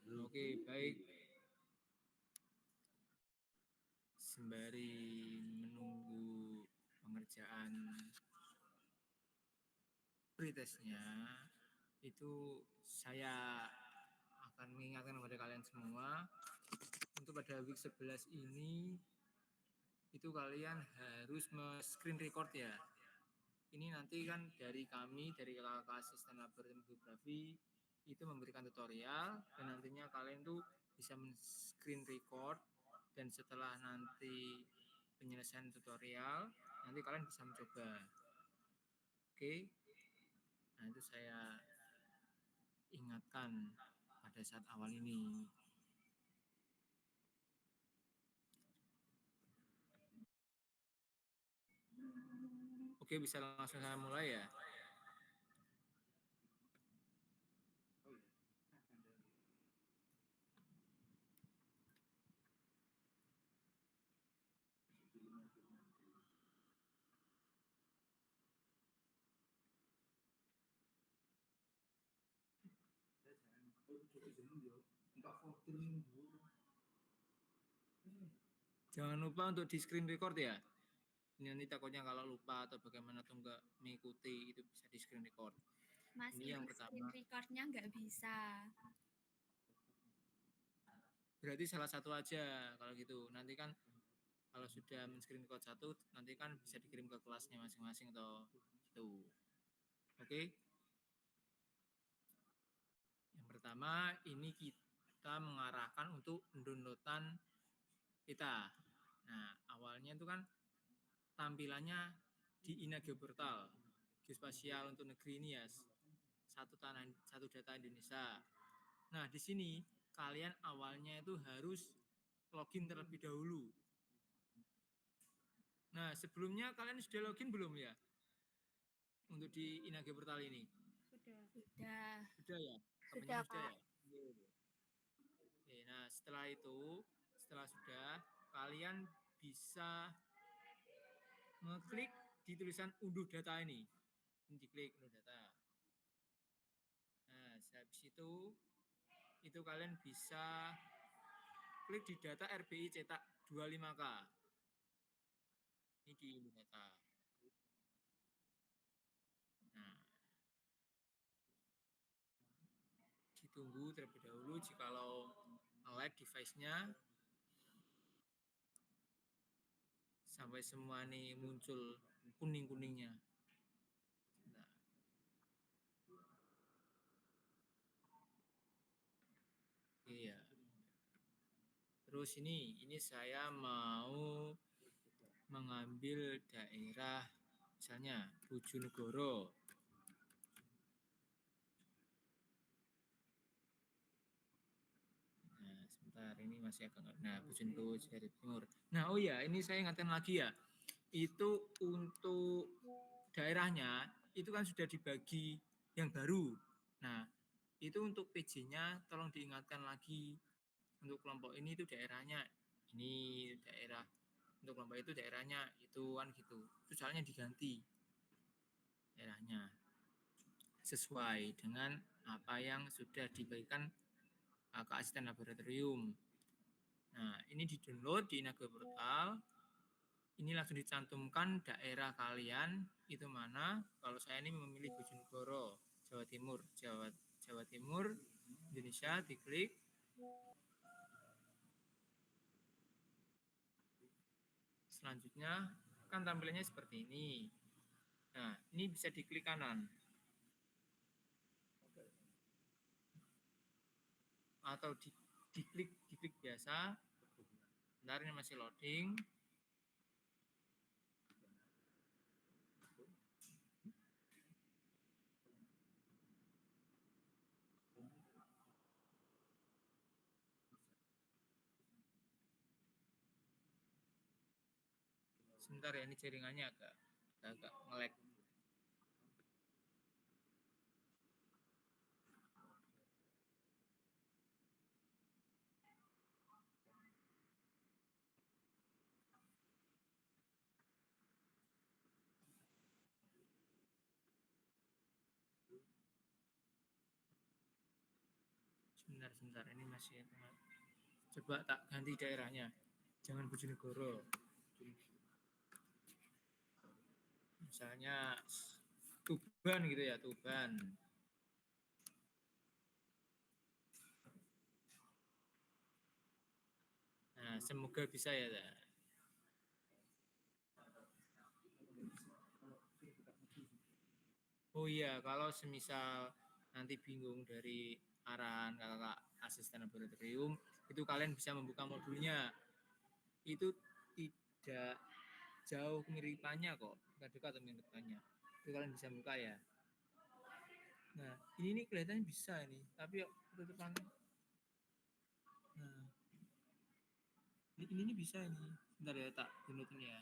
Oke, baik. Sembari menunggu pengerjaan pretestnya, itu saya akan mengingatkan kepada kalian semua untuk pada week 11 ini itu kalian harus screen record ya. Ini nanti kan dari kami, dari kakak asisten laboratorium geografi itu memberikan tutorial dan nantinya kalian tuh bisa screen record dan setelah nanti penyelesaian tutorial nanti kalian bisa mencoba. Oke. Nah, itu saya ingatkan pada saat awal ini. Oke, bisa langsung saya mulai ya. Jangan lupa untuk di screen record ya. Ini nanti takutnya kalau lupa atau bagaimana atau enggak mengikuti itu bisa di screen record. Mas, ini yang screen pertama. recordnya nggak bisa. Berarti salah satu aja kalau gitu. Nanti kan kalau sudah men-screen record satu, nanti kan bisa dikirim ke kelasnya masing-masing atau gitu. Oke. Yang pertama ini kita mengarahkan untuk downloadan kita. Nah, awalnya itu kan tampilannya di Ina Geoportal, Geospasial untuk negeri ini ya, satu data Indonesia. Nah, di sini kalian awalnya itu harus login terlebih dahulu. Nah, sebelumnya kalian sudah login belum ya? Untuk di Ina Geoportal ini? Sudah. Sudah ya? Sudah, Sudah Kak. ya? Oke, nah setelah itu, setelah sudah, kalian bisa ngeklik di tulisan unduh data ini. Ini diklik unduh data. Nah, habis itu kalian bisa klik di data RBI cetak 25K. Ini di unduh data. Nah, ditunggu terlebih dahulu jikalau lag device-nya sampai semua nih muncul kuning-kuningnya. Nah. Iya. Terus ini saya mau mengambil daerah misalnya Bojonegoro. Nah, sebentar ini masih agak nggak. Nah, Bojonegoro dari timur. Nah, oh ya, ini saya ingatkan lagi ya. Itu untuk daerahnya itu kan sudah dibagi yang baru. Nah, itu untuk PJ-nya tolong diingatkan lagi. Untuk kelompok ini itu daerahnya ini daerah, untuk kelompok itu daerahnya itu kan gitu. Itu soalnya diganti daerahnya sesuai dengan apa yang sudah diberikan ke asisten laboratorium. Nah, ini di-download di Inago Portal. Ini langsung dicantumkan daerah kalian itu mana. Kalau saya ini memilih Bojonegoro, Jawa Timur, Jawa Timur, Indonesia, diklik. Selanjutnya kan tampilannya seperti ini. Nah, ini bisa diklik kanan. Atau diklik biasa. Bentar, ini masih loading. Sebentar ya, ini jaringannya agak nge-lag. Sebentar Sebentar, ini masih coba tak ganti daerahnya. Jangan Bojonegoro. Misalnya Tuban gitu ya, Tuban. Nah, semoga bisa ya. Oh iya, kalau semisal nanti bingung dari arahan kakak asisten laboratorium, itu kalian bisa membuka modulnya. Itu tidak jauh kemiripannya kok, dekat dekat kemiripannya. Itu kalian bisa buka ya. Nah, ini nih kelihatannya bisa ini, tapi yuk tutupan. Nah, ini bisa ini. Bentar ya, tak download ini ya.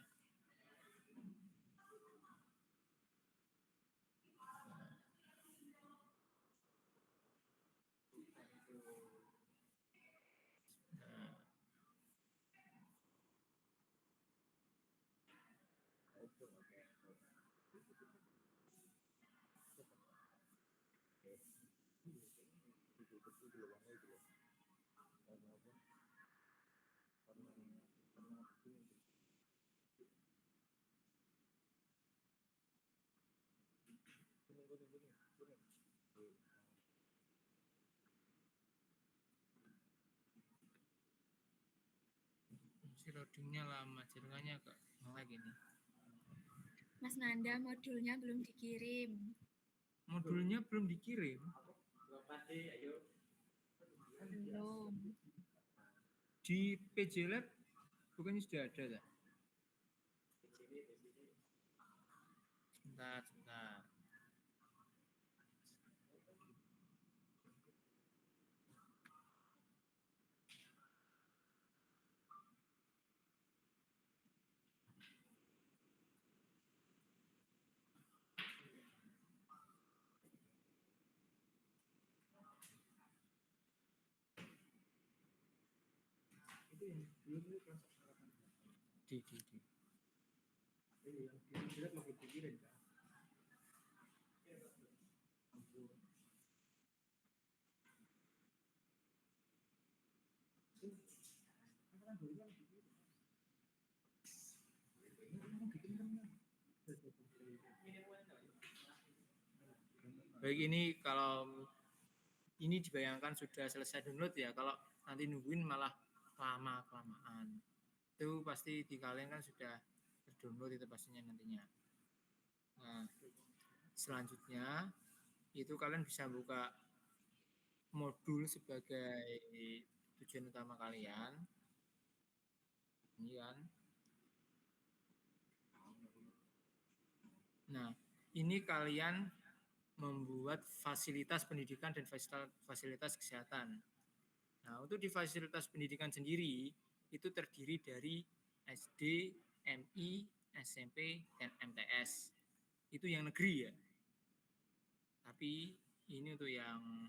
Nah, si loadingnya lama, jaringannya agak nge-lag ini. Mas Nanda, modulnya belum dikirim. Modulnya belum dikirim. Belum. Di PJ Lab bukannya sudah ada tak? Sebentar, sebentar. Di. Baik, ini kalau ini dibayangkan sudah selesai download ya, kalau nanti nungguin malah lama kelamaan. Itu pasti di kalian kan sudah terdownload itu pastinya nantinya. Nah, selanjutnya itu kalian bisa buka modul sebagai tujuan utama kalian. Ini kan. Nah, ini kalian membuat fasilitas pendidikan dan fasilitas kesehatan. Nah, untuk di fasilitas pendidikan sendiri itu terdiri dari SD, MI, SMP, dan MTS. Itu yang negeri ya. Tapi ini untuk yang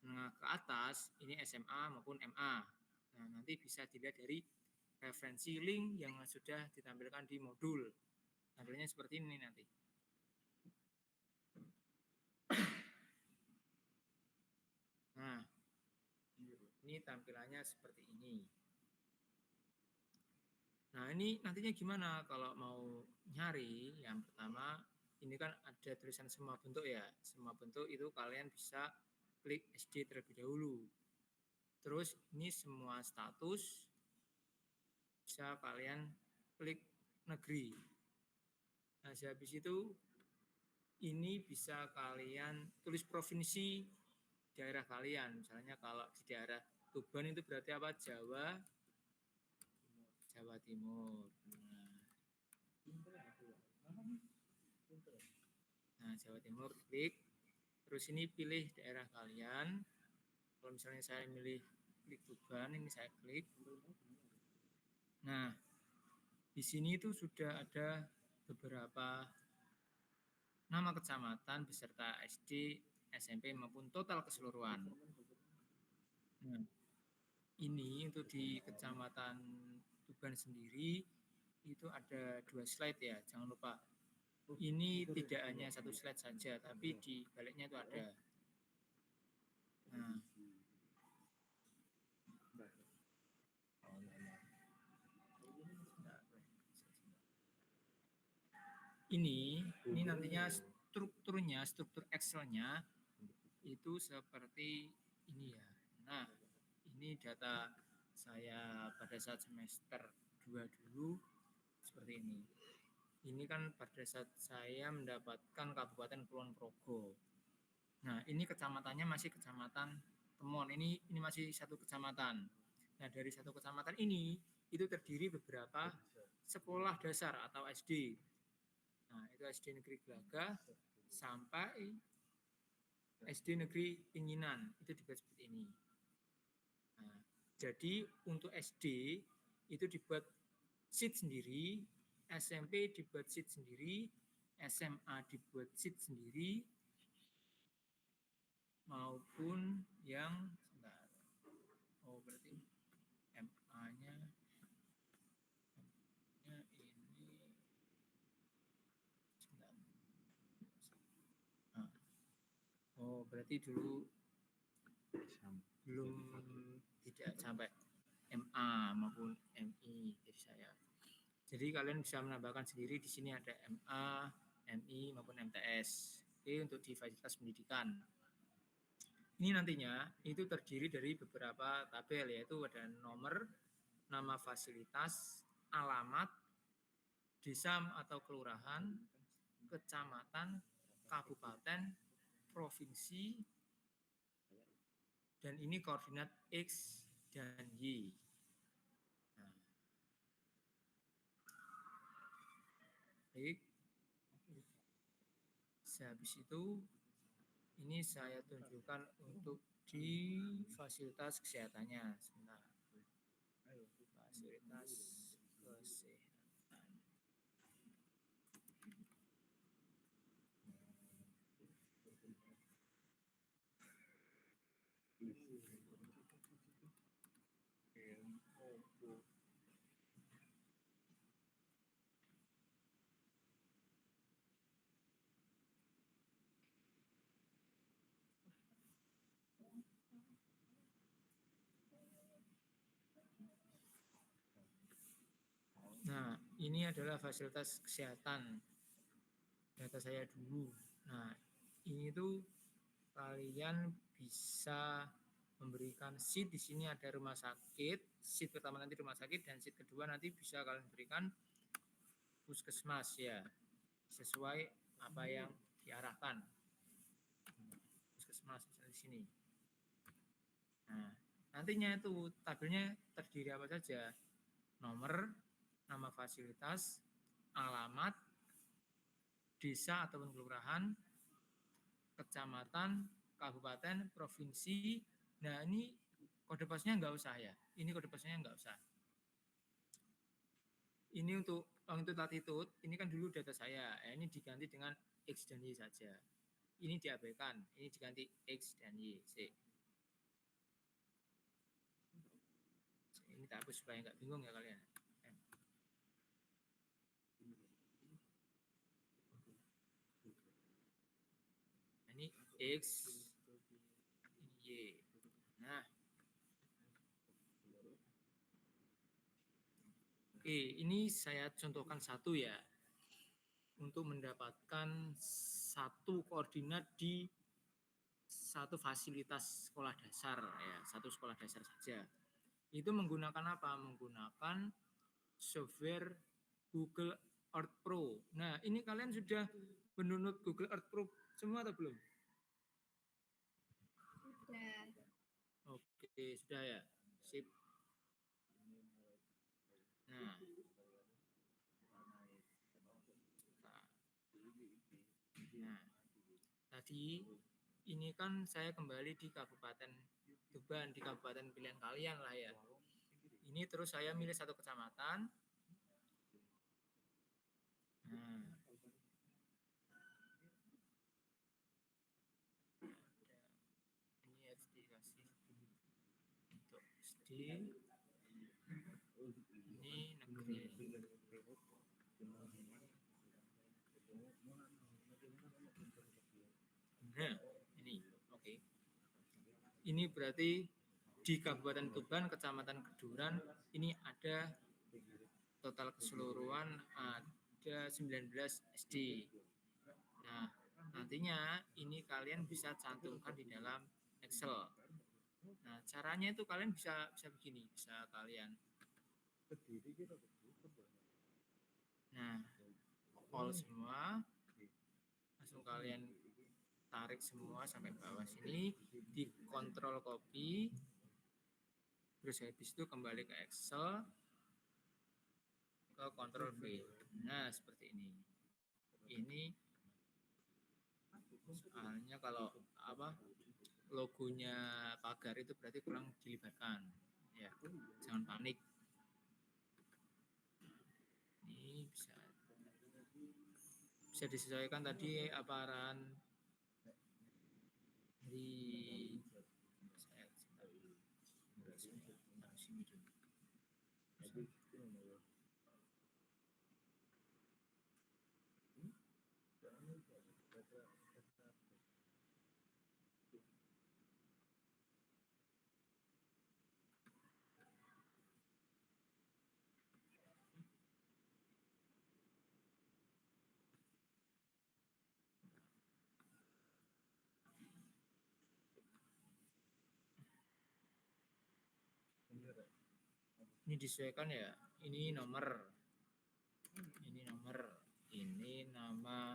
menengah ke atas, ini SMA maupun MA. Nah, nanti bisa dilihat dari referensi link yang sudah ditampilkan di modul. Tampilnya seperti ini nanti. Nah, ini tampilannya seperti ini. Nah, ini nantinya gimana kalau mau nyari? Yang pertama, ini kan ada tulisan semua bentuk ya. Semua bentuk itu kalian bisa klik SD terlebih dahulu. Terus ini semua status bisa kalian klik negeri. Nah, habis itu ini bisa kalian tulis provinsi daerah kalian. Misalnya kalau di daerah Tuban itu berarti apa? Jawa Timur. Nah, Jawa Timur klik. Terus ini pilih daerah kalian. Kalau misalnya saya milih klik Tuban, ini saya klik. Nah, di sini itu sudah ada beberapa nama kecamatan beserta SD, SMP maupun total keseluruhan. Nah, ini untuk di kecamatan Tuban sendiri itu ada 2 slide ya, jangan lupa. Ini tidak hanya 1 slide saja, tapi di baliknya itu ada. Nah, ini nantinya struktur Excel-nya itu seperti ini ya. Nah, ini data saya pada saat semester 2 dulu seperti ini. Ini kan pada saat saya mendapatkan Kabupaten Kulon Progo. Nah, ini kecamatannya masih Kecamatan Temon. Ini masih satu kecamatan. Nah, dari satu kecamatan ini itu terdiri beberapa sekolah dasar atau SD. Nah, itu SD Negeri Glaga sampai SD Negeri Pinginan. Itu dibuat seperti ini. Nah, jadi untuk SD itu dibuat sheet sendiri, SMP dibuat sheet sendiri, SMA dibuat sheet sendiri, maupun yang sebentar. Oh, berarti MA-nya ini sebentar. Nah. Oh, berarti dulu belum tidak sampai MA maupun MI dari saya. Jadi kalian bisa menambahkan sendiri di sini ada MA, MI maupun MTS. Oke, untuk di fasilitas pendidikan. Ini nantinya itu terdiri dari beberapa tabel, yaitu ada nomor, nama fasilitas, alamat, desa atau kelurahan, kecamatan, kabupaten, provinsi, dan ini koordinat X dan Y. Nah, baik. Habis itu ini saya tunjukkan untuk di fasilitas kesehatannya. Sebentar. Fasilitas kesehatan. Nah, ini adalah fasilitas kesehatan data saya dulu. Nah, ini tuh kalian bisa memberikan sheet. Di sini ada rumah sakit, sheet pertama nanti rumah sakit, dan sheet kedua nanti bisa kalian berikan puskesmas ya, sesuai apa yang diarahkan. Puskesmas di sini. Nah, nantinya itu tabelnya terdiri apa saja? Nomor, nama fasilitas, alamat, desa ataupun kelurahan, kecamatan, kabupaten, provinsi. Nah, ini kode posnya nggak usah ya. Ini kode posnya nggak usah. Ini untuk latitude, ini kan dulu data saya. Ini diganti dengan X dan Y saja. Ini diabaikan, ini diganti X dan Y. Ini tak hapus supaya nggak bingung ya kalian. Ini X, ini Y. Nah, oke, ini saya contohkan satu ya, untuk mendapatkan satu koordinat di satu fasilitas sekolah dasar ya, satu sekolah dasar saja. Itu menggunakan apa? Menggunakan software Google Earth Pro. Nah, ini kalian sudah mendownload Google Earth Pro semua atau belum? Sudah. Oke, sudah ya. Sip. Nah, tadi ini kan saya kembali di Kabupaten Tuban, di kabupaten pilihan kalian lah ya. Ini terus saya milih satu kecamatan. Nah, ini SD kasih untuk SD. Ini negeri. Nah, ini oke. Ini berarti di Kabupaten Tuban, Kecamatan Keduran, ini ada total keseluruhan ada 19 SD. Nah, nantinya ini kalian bisa cantumkan di dalam Excel. Nah, caranya itu kalian bisa begini, bisa kalian. Nah, all semua, langsung kalian tarik semua sampai bawah sini, di kontrol copy, terus habis itu kembali ke Excel, ke kontrol V. Nah, seperti ini. Ini soalnya kalau logonya pagar itu berarti kurang dilibatkan, ya, jangan panik. Ini bisa disesuaikan tadi apa arahan dari saya sini dulu. Ini disesuaikan ya. Ini nomor, ini nama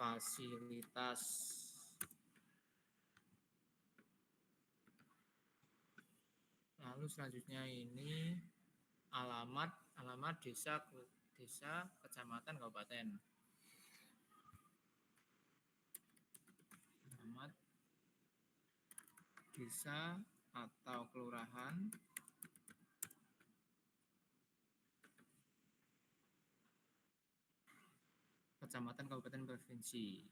fasilitas. Lalu selanjutnya ini alamat desa, kecamatan, kabupaten. Alamat desa atau kelurahan, kecamatan, kabupaten, provinsi.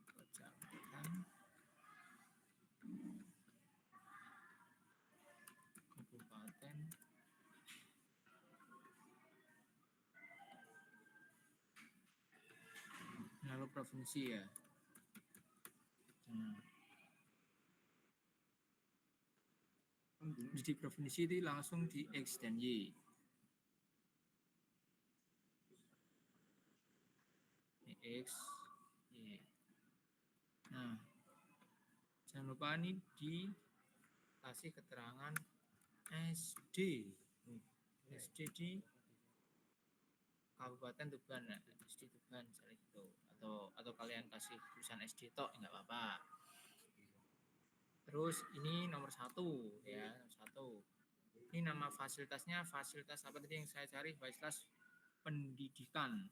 Kecamatan, kabupaten, lalu provinsi ya. Di provinsi itu langsung di X dan Y. X, Y. Nah, jangan lupa nih dikasih keterangan SD. SD di Kabupaten Tuban, SD Tuban misalnya gitu. Atau kalian kasih tulisan SD tok nggak apa-apa. Terus ini nomor 1 ya, nomor 1. Ini nama fasilitasnya, fasilitas apa tadi yang saya cari? Fasilitas pendidikan.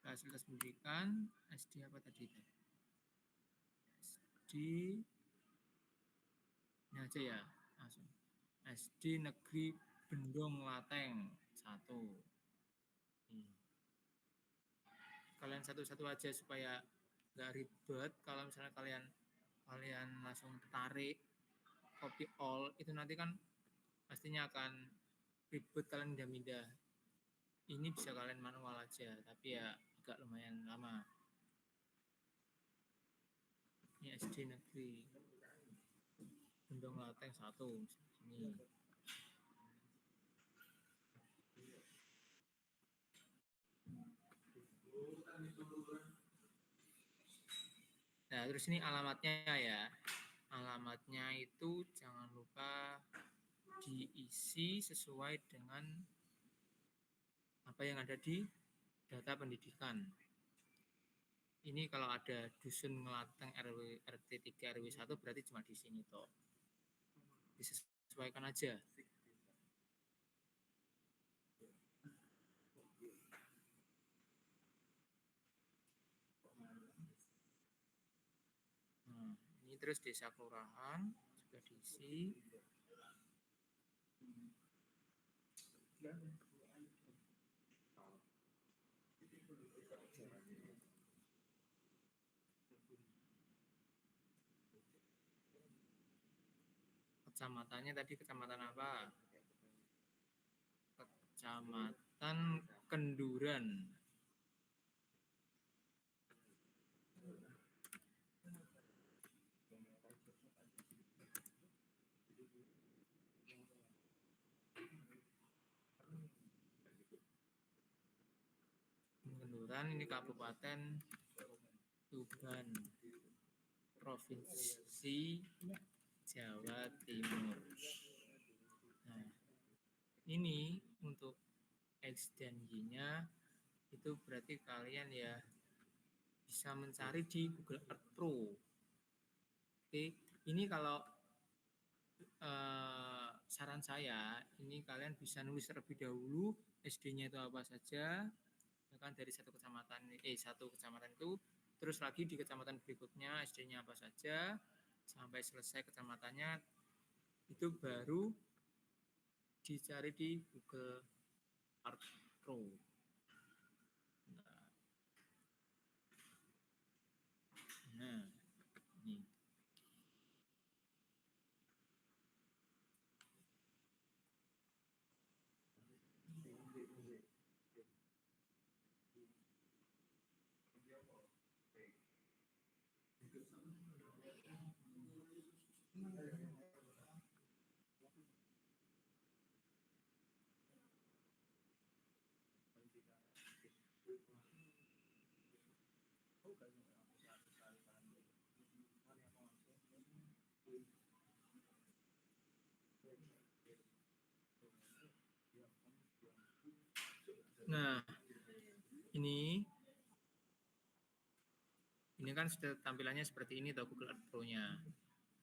Fasilitas pendidikan, SD apa tadi? SD, ini aja ya, langsung. SD Negeri Bendong Lateng 1. Kalian satu-satu aja supaya nggak ribet. Kalau misalnya kalian langsung tarik copy all, itu nanti kan pastinya akan ribet, kalian pindah-pindah. Ini bisa kalian manual aja, tapi ya agak lumayan lama. Ini SD Negeri Bendong Lateng 1 ini. Nah, terus ini alamatnya ya. Alamatnya itu jangan lupa diisi sesuai dengan apa yang ada di data pendidikan. Ini kalau ada dusun Ngelateng RT 3 RW 1 berarti cuma di sini toh. Disesuaikan aja. Ini terus desa kelurahan juga diisi. Kecamatannya tadi kecamatan apa? Kecamatan Kenduran. misalkan ini Kabupaten Tuban, Provinsi Jawa Timur. Nah, ini untuk X dan Y-nya itu berarti kalian ya bisa mencari di Google Earth Pro. Oke, ini kalau saran saya, ini kalian bisa nulis terlebih dahulu SD-nya itu apa saja, kan dari satu kecamatan itu, terus lagi di kecamatan berikutnya SD-nya apa saja, sampai selesai kecamatannya, itu baru dicari di Google Earth Pro. Nah, ini. Nah, ini kan sudah tampilannya seperti ini atau Google Earth Pro-nya.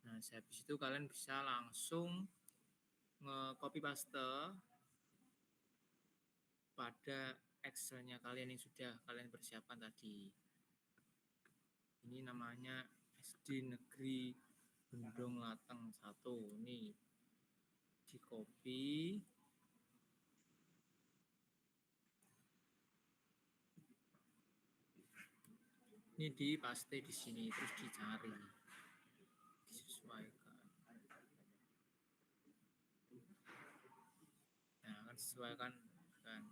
Nah, habis itu kalian bisa langsung nge-copy paste pada Excel-nya kalian yang sudah kalian persiapkan tadi. Ini namanya SD Negeri Bendong Lateng 1. Ini di-copy. Ini dipaste di sini, terus dicari. Disesuaikan. Nah, akan disesuaikan kan.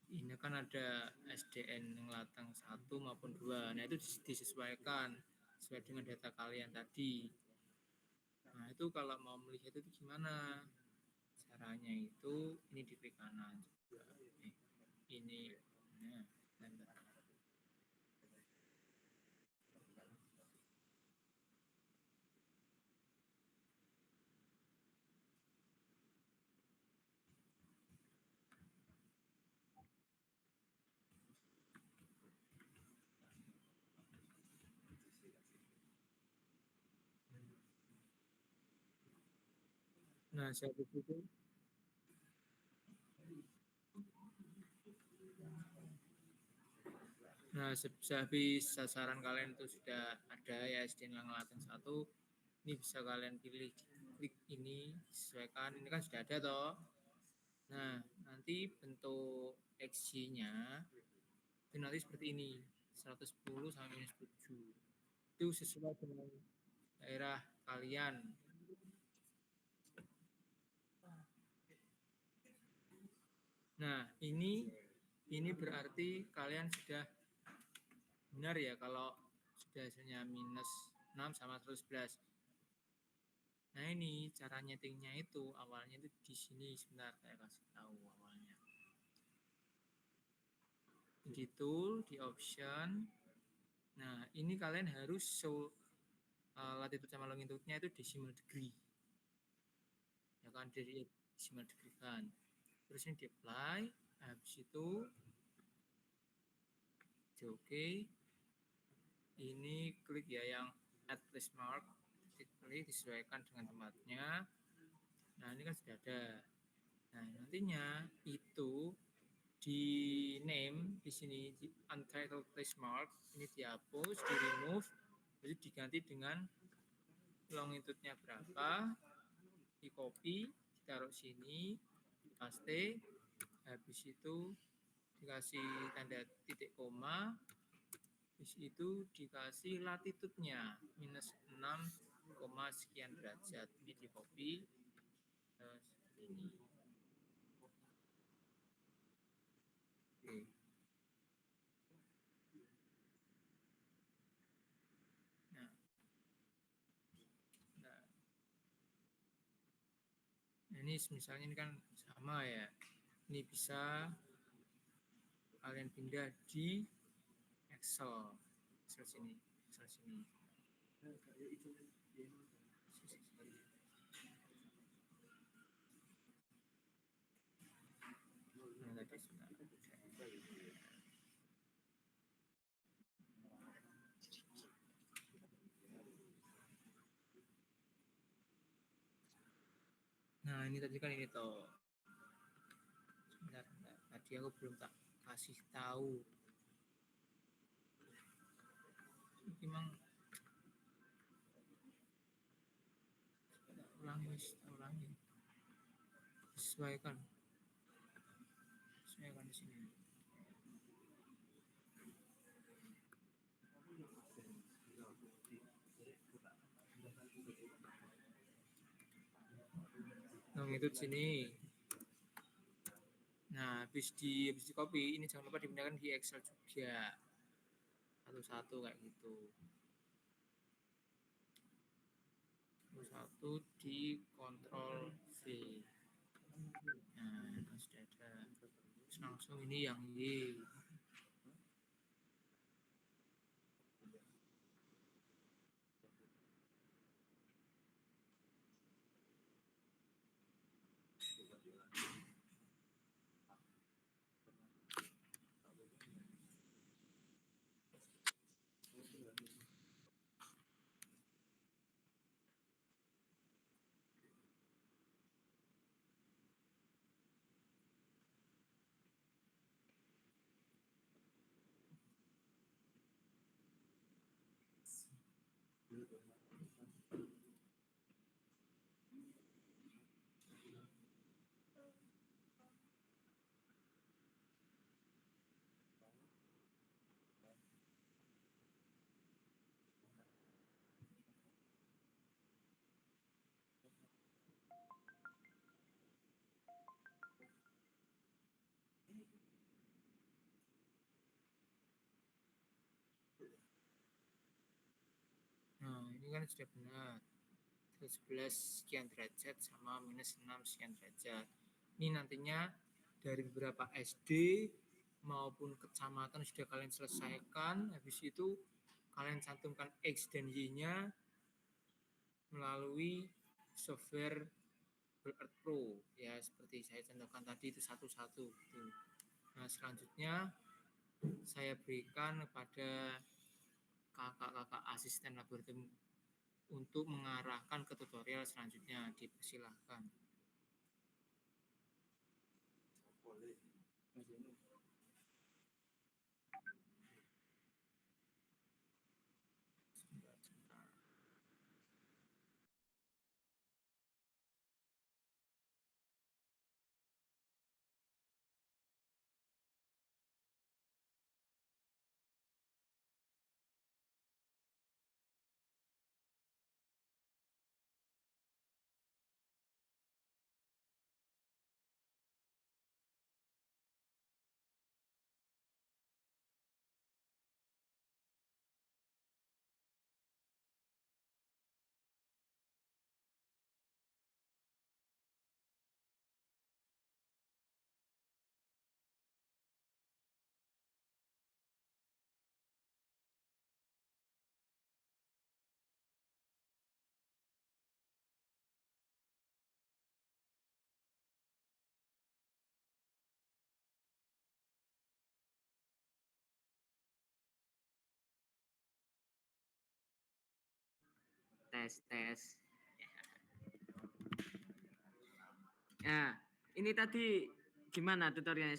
Ini kan ada SDN Lateng 1 maupun 2. Nah, itu disesuaikan sesuai dengan data kalian tadi. Nah, itu kalau mau melihat itu gimana? Caranya itu ini di klik kanan juga. Ini nah, nah saya itu nah sehabis sasaran kalian itu sudah ada ya SDN Lateng 1, ini bisa kalian pilih klik ini sesuaikan, ini kan sudah ada toh. Nah, nanti bentuk XY-nya itu nanti seperti ini, 110 sampai minus 7. Itu sesuai dengan daerah kalian. Nah, ini berarti kalian sudah benar ya kalau sudah hasilnya minus 6 sama 111. Nah, ini cara nyetingnya itu awalnya itu di sini, sebentar saya kasih tahu awalnya. Di tool, di option. Nah, ini kalian harus show latitude sama longitude-nya itu decimal degree. Ya kan, dari decimal degree kan. Terus ini di apply, habis itu di oke. Ini klik ya yang add place mark, klik disesuaikan dengan tempatnya. Nah, ini kan sudah ada. Nah, nantinya itu di name di sini di untitled place mark ini dihapus, di remove, jadi diganti dengan longitude-nya berapa, di copy, ditaruh sini, paste, habis itu dikasih tanda titik koma, habis itu dikasih latitude-nya minus 6, sekian derajat, ini di copy ini. Oke. Nah, ini misalnya ini kan sama ya. Ini bisa kalian pindah di Excel. Excel sini. Excel sini. Nah, tadi sudah. Nah, ini tadi kan ini toh. Sebentar, sebentar. Tadi aku belum tak kasih tahu. Memang ulangi. Sesuaikan di sini. Nah, itu di sini. Nah, habis di copy, ini jangan lupa dipindahkan di Excel juga. Satu-satu kayak gitu. Satu di Ctrl V. Nah, sudah ada. Terus langsung ini yang Y. Nah, ini kan sudah benar. 11 sekian derajat sama minus 6 sekian derajat. Ini nantinya dari beberapa SD maupun kecamatan sudah kalian selesaikan. Habis itu kalian cantumkan X dan Y-nya melalui software Google Earth Pro. Ya, seperti saya contohkan tadi itu satu-satu. Nah, selanjutnya saya berikan kepada kakak-kakak asisten laboratorium untuk mengarahkan ke tutorial selanjutnya. Dipersilahkan. Tes. Nah, ini tadi gimana tutorialnya?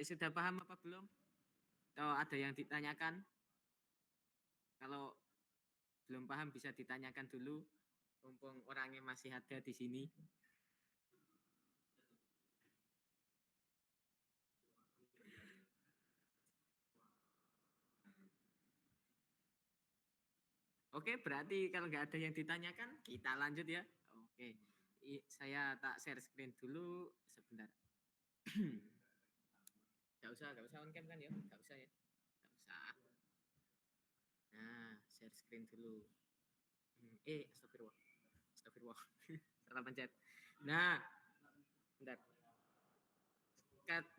Sudah paham apa belum? Atau ada yang ditanyakan? Kalau belum paham bisa ditanyakan dulu. Mumpung orangnya masih ada di sini. Oke, berarti kalau nggak ada yang ditanyakan, kita lanjut ya. Oke, saya tak share screen dulu sebentar. Nggak usah on cam kan ya? Nggak usah ya? Nggak usah. Nah, share screen dulu. Astagfirullah. Salah pencet. Nah, bentar.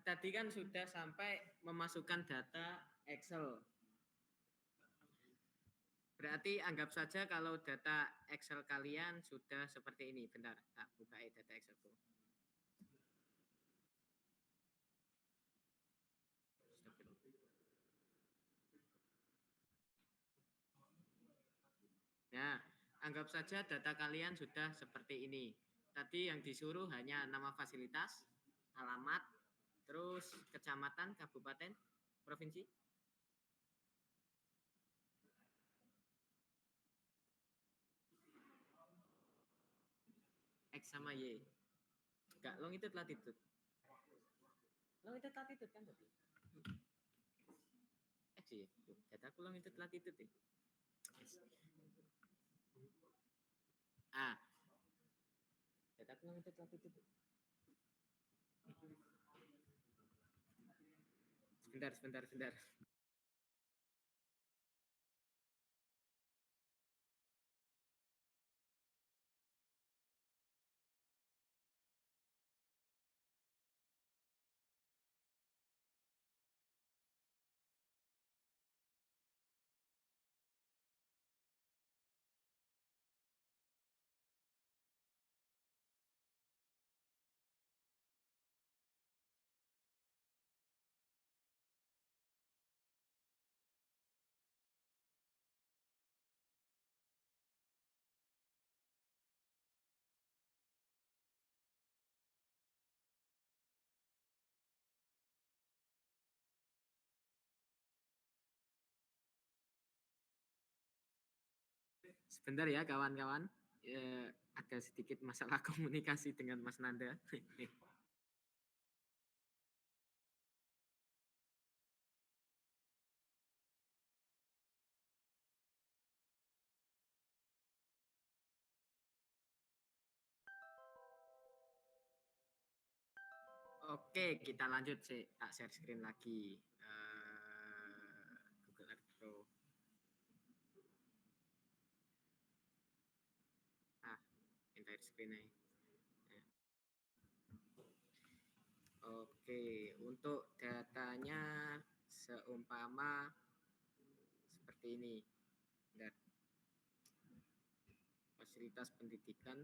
tadi kan sudah sampai memasukkan data Excel. Berarti anggap saja kalau data Excel kalian sudah seperti ini. Bentar, tak buka data Excelku. Nah, anggap saja data kalian sudah seperti ini. Tadi yang disuruh hanya nama fasilitas, alamat, terus kecamatan, kabupaten, provinsi. X sama Y. Enggak, longitude latitude. Longitude latitude kan tadi. X ya. Dataku longitude latitude ya. Ah, dataku longitude latitude. Sebentar. Sebentar ya kawan-kawan. Ada sedikit masalah komunikasi dengan Mas Nanda. Oke, kita lanjut sih. Tak share screen lagi. Google Earth Pro. Entire screen aja. Oke, untuk datanya seumpama seperti ini. Dan fasilitas pendidikan.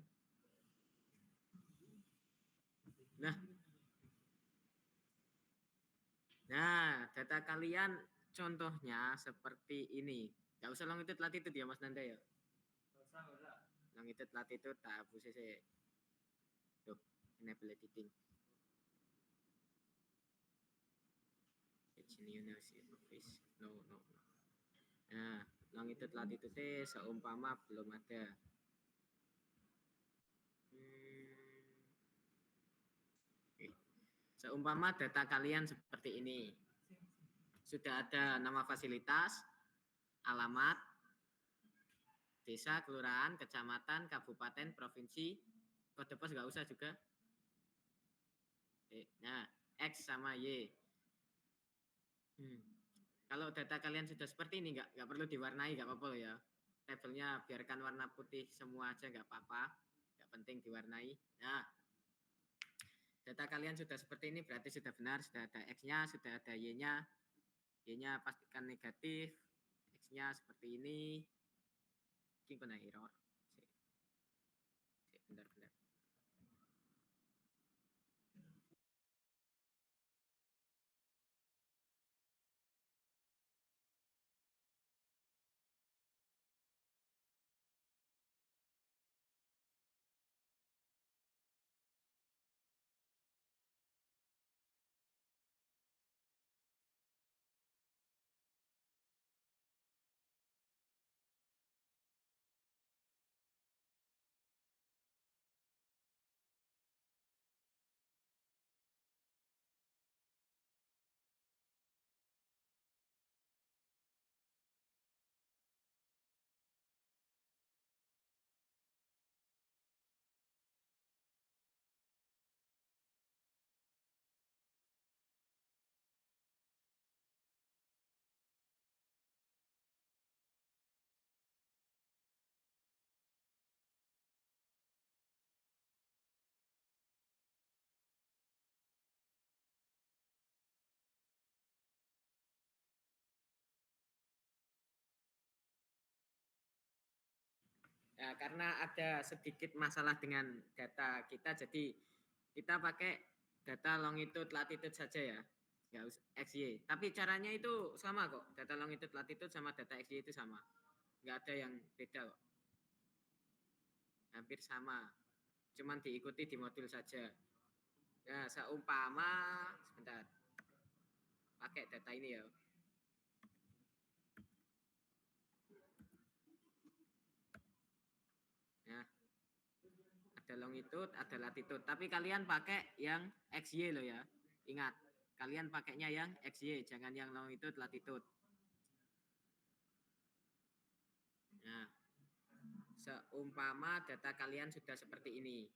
Nah, data kalian contohnya seperti ini. Gak usah longitude latitude ya Mas Nanda ya. Longitude latitude tak hapus sih. Tuh, enable editing. No. Nah, longitude latitude seumpama belum ada. Seumpama data kalian seperti ini. Sudah ada nama fasilitas, alamat, desa, kelurahan, kecamatan, kabupaten, provinsi, kode pos nggak usah juga. Nah, X sama Y. Kalau data kalian sudah seperti ini, nggak perlu diwarnai, nggak apa-apa ya. Tabelnya biarkan warna putih semua aja, nggak apa-apa. Nggak penting diwarnai. Nah, data kalian sudah seperti ini, berarti sudah benar, sudah ada X-nya, sudah ada Y-nya. Y-nya pastikan negatif, X-nya seperti ini. Mungkin kena error. Bentar. Ya, karena ada sedikit masalah dengan data kita, jadi kita pakai data longitude latitude saja ya, nggak usah XY. Tapi caranya itu sama kok, data longitude latitude sama data XY itu sama, nggak ada yang beda kok, hampir sama, cuman diikuti di modul saja. Nah, seumpama sebentar, pakai data ini ya. Nah, ada longitude, ada latitude. Tapi kalian pakai yang XY loh ya. Ingat, kalian pakainya yang XY, jangan yang longitude, latitude. Nah, seumpama data kalian sudah seperti ini.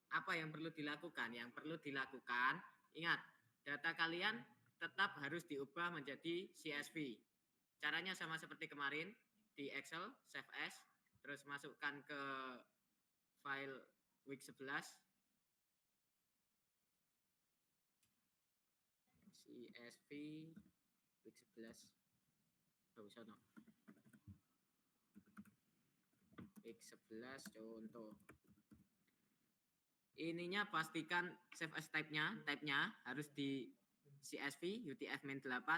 Apa yang perlu dilakukan? Yang perlu dilakukan, ingat, data kalian tetap harus diubah menjadi CSV. Caranya sama seperti kemarin, di Excel, save as, terus masukkan ke file week 11, CSV week 11, no. Week 11 contoh. Ininya pastikan save as type-nya harus di CSV UTF-8,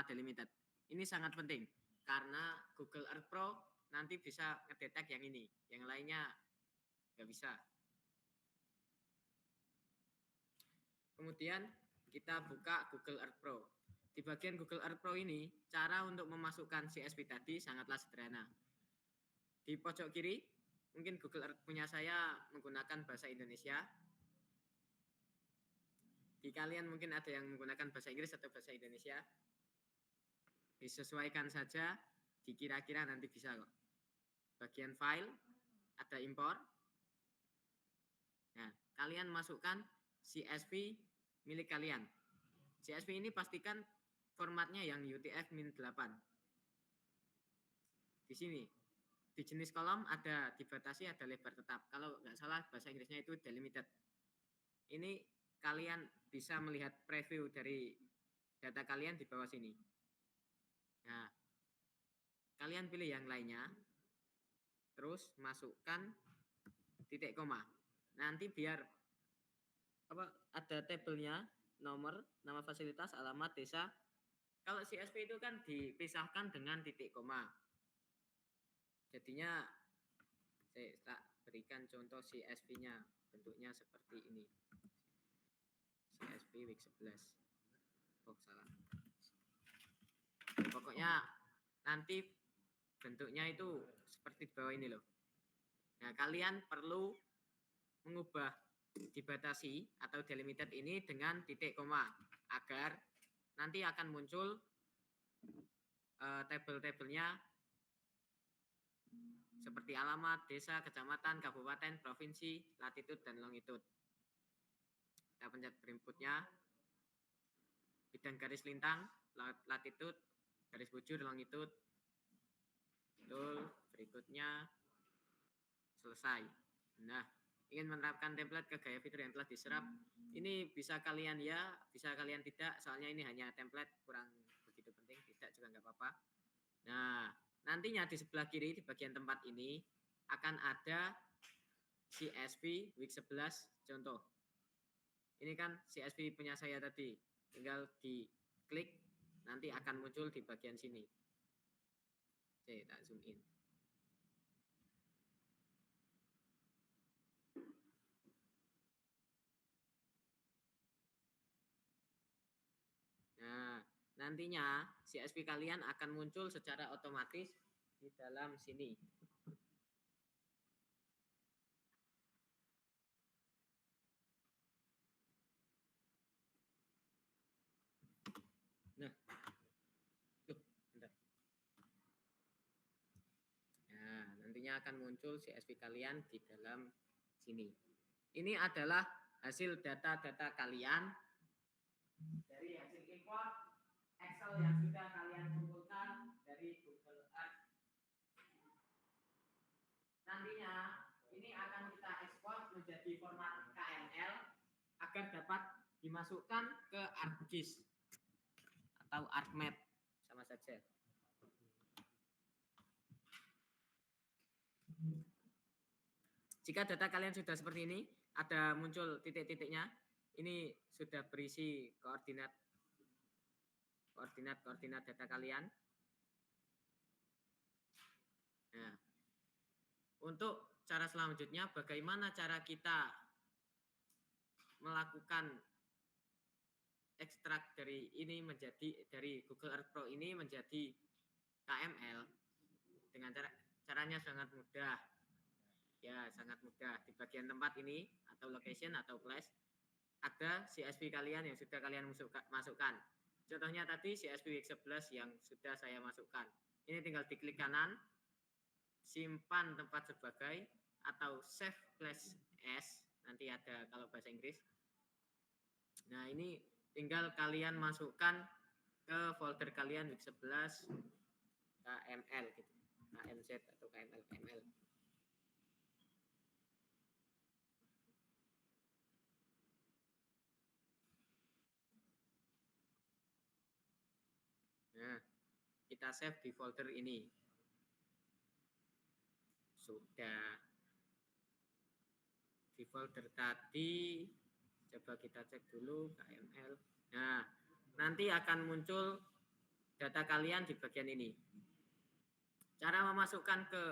delimited. Ini sangat penting karena Google Earth Pro nanti bisa ngedetek yang ini, yang lainnya nggak bisa. Kemudian kita buka Google Earth Pro. Di bagian Google Earth Pro ini, cara untuk memasukkan CSV tadi sangatlah sederhana. Di pojok kiri, mungkin Google Earth punya saya menggunakan bahasa Indonesia. Di kalian mungkin ada yang menggunakan bahasa Inggris atau bahasa Indonesia. Disesuaikan saja, dikira-kira nanti bisa kok. Bagian file, ada import. Nah, kalian masukkan CSV milik kalian. CSV ini pastikan formatnya yang UTF-8. Di sini, di jenis kolom ada dibatasi, ada lebar tetap. Kalau nggak salah bahasa Inggrisnya itu delimited. Ini kalian bisa melihat preview dari data kalian di bawah sini. Nah, kalian pilih yang lainnya, terus masukkan titik koma. Nanti biar ada tabelnya, nomor, nama fasilitas, alamat, desa. Kalau CSV itu kan dipisahkan dengan titik koma. Jadinya saya tak berikan contoh CSV-nya, bentuknya seperti ini. CSV week 11. Oh, salah. Pokoknya nanti bentuknya itu seperti bawah ini loh. Nah, kalian perlu mengubah dibatasi atau delimited ini dengan titik koma agar nanti akan muncul tabel-tabelnya seperti alamat, desa, kecamatan, kabupaten, provinsi, latitude, dan longitude. Kita pencet berikutnya, bidang garis lintang, latitude, garis bujur, longitude. Betul, berikutnya selesai. Nah, ingin menerapkan template ke gaya fitur yang telah diserap, ini bisa kalian ya, bisa kalian tidak, soalnya ini hanya template, kurang begitu penting, tidak juga nggak apa-apa. Nah, nantinya di sebelah kiri, di bagian tempat ini, akan ada CSV week 11 contoh. Ini kan CSV punya saya tadi, tinggal diklik, nanti akan muncul di bagian sini. Oke, tak zoom in. Nah, nantinya CSV kalian akan muncul secara otomatis di dalam sini. Nah, bentar. Nah, nantinya akan muncul CSV kalian di dalam sini. Ini adalah hasil data-data kalian dari hasil import Excel yang sudah kalian kumpulkan dari Google Earth. Nantinya ini akan kita ekspor menjadi format KML agar dapat dimasukkan ke ArcGIS atau ArcMap, sama saja. Jika data kalian sudah seperti ini, ada muncul titik-titiknya, ini sudah berisi koordinat data kalian. Nah, untuk cara selanjutnya, bagaimana cara kita melakukan ekstrak dari ini dari Google Earth Pro ini menjadi KML dengan caranya sangat mudah. Ya, sangat mudah. Di bagian tempat ini atau location atau place ada CSV kalian yang sudah kalian masukkan. Contohnya tadi CSV Week 11 yang sudah saya masukkan. Ini tinggal diklik kanan, simpan tempat sebagai atau save place as, nanti ada kalau bahasa Inggris. Nah, ini tinggal kalian masukkan ke folder kalian Week 11 KML gitu. KMZ atau KML. Nah, kita save di folder ini. Sudah. Di folder tadi, coba kita cek dulu KML. Nah, nanti akan muncul data kalian di bagian ini. Cara memasukkan ke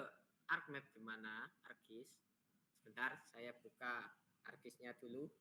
ArcMap gimana? ArcGIS. Sebentar, saya buka ArcGIS-nya dulu.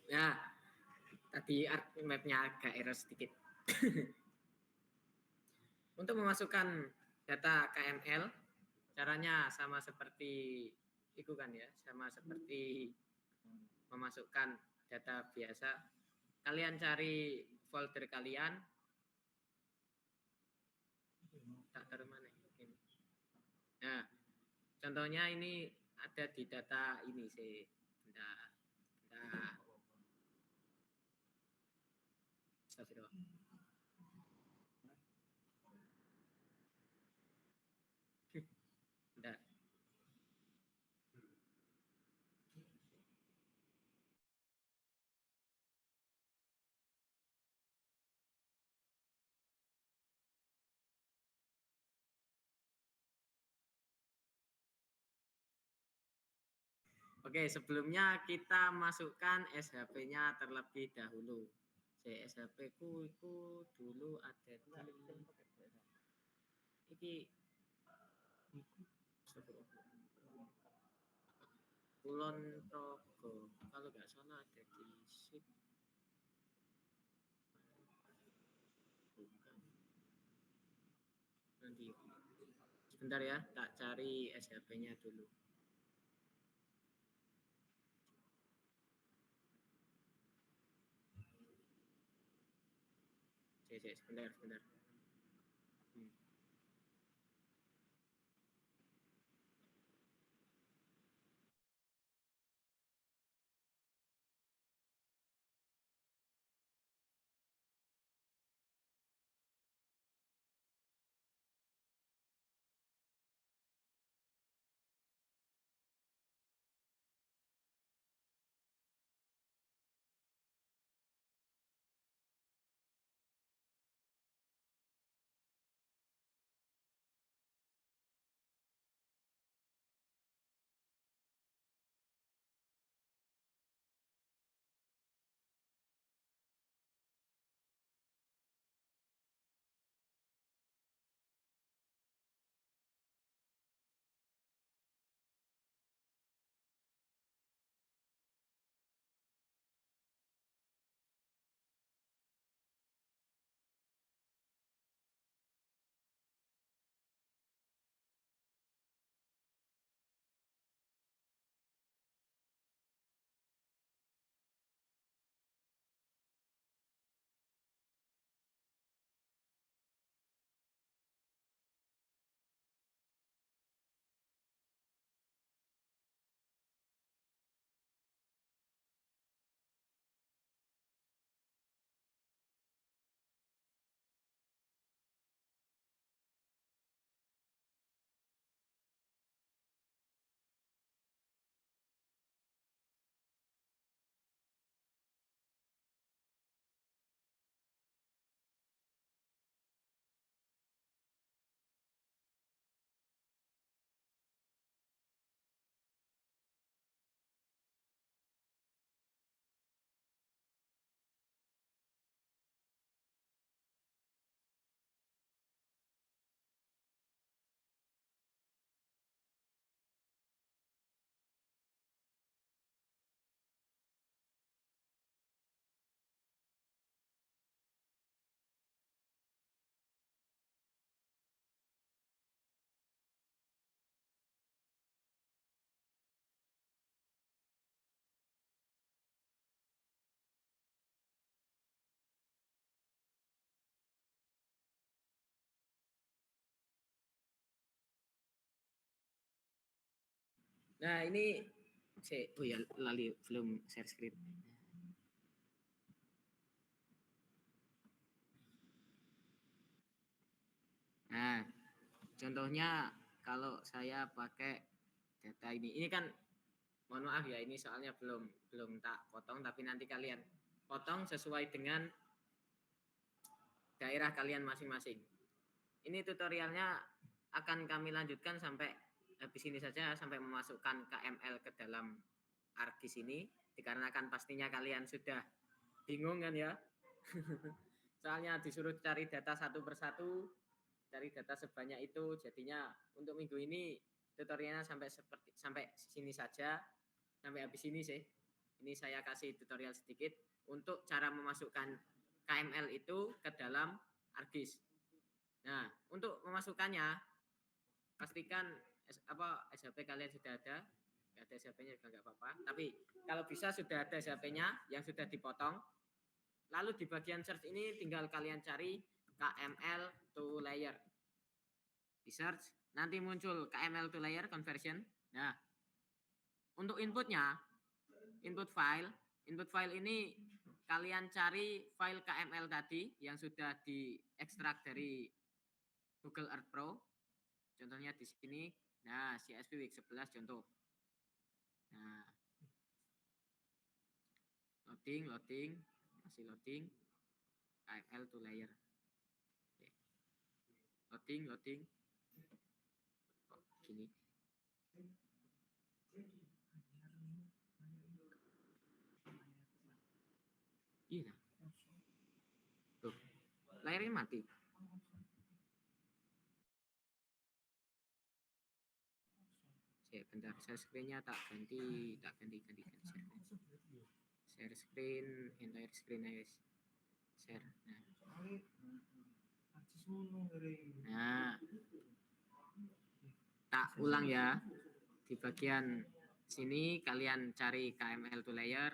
Ya, tadi ArcMap-nya agak error sedikit. Untuk memasukkan data KML, caranya sama seperti itu kan ya, sama seperti memasukkan data biasa. Kalian cari folder kalian. Tak taruh mana ini. Nah, contohnya ini ada di data ini sih. Bentar. Astagfirullah. Bentar. Oke, sebelumnya kita masukkan SHP-nya terlebih dahulu. SHP-ku itu dulu ada di iki Kulon Progo. Kalau nggak salah ada di SIP. Bukan. Nanti sebentar ya, tak cari SHP-nya dulu. Sebentar. Nah, ini oh ya lali belum share screen. Nah, contohnya kalau saya pakai data ini kan mohon maaf ya, ini soalnya belum tak potong, tapi nanti kalian potong sesuai dengan daerah kalian masing-masing. Ini tutorialnya akan kami lanjutkan sampai habis ini saja, sampai memasukkan KML ke dalam ArcGIS ini, dikarenakan pastinya kalian sudah bingung kan ya. Soalnya disuruh cari data satu persatu, cari data sebanyak itu, jadinya untuk minggu ini tutorialnya sampai sini saja, sampai habis ini sih. Ini saya kasih tutorial sedikit untuk cara memasukkan KML itu ke dalam ArcGIS. Nah, untuk memasukkannya pastikan SHP kalian sudah ada. Nggak ada SHP-nya juga nggak apa-apa. Tapi kalau bisa sudah ada SHP-nya yang sudah dipotong. Lalu di bagian search ini tinggal kalian cari KML to layer. Di search nanti muncul KML to layer conversion. Nah, untuk inputnya, input file ini kalian cari file KML tadi yang sudah diekstrak dari Google Earth Pro. Contohnya di sini. Nah, CSV Week 11 contoh. Nah, loading, masih loading. KML to layer. Oke. Loading. Oh, gini. Iya. Tuh. Layarnya mati. Bentar, share screen-nya tak ganti share screen, entire screen guys. Share. Nah, tak ulang ya. Di bagian sini kalian cari KML to layer.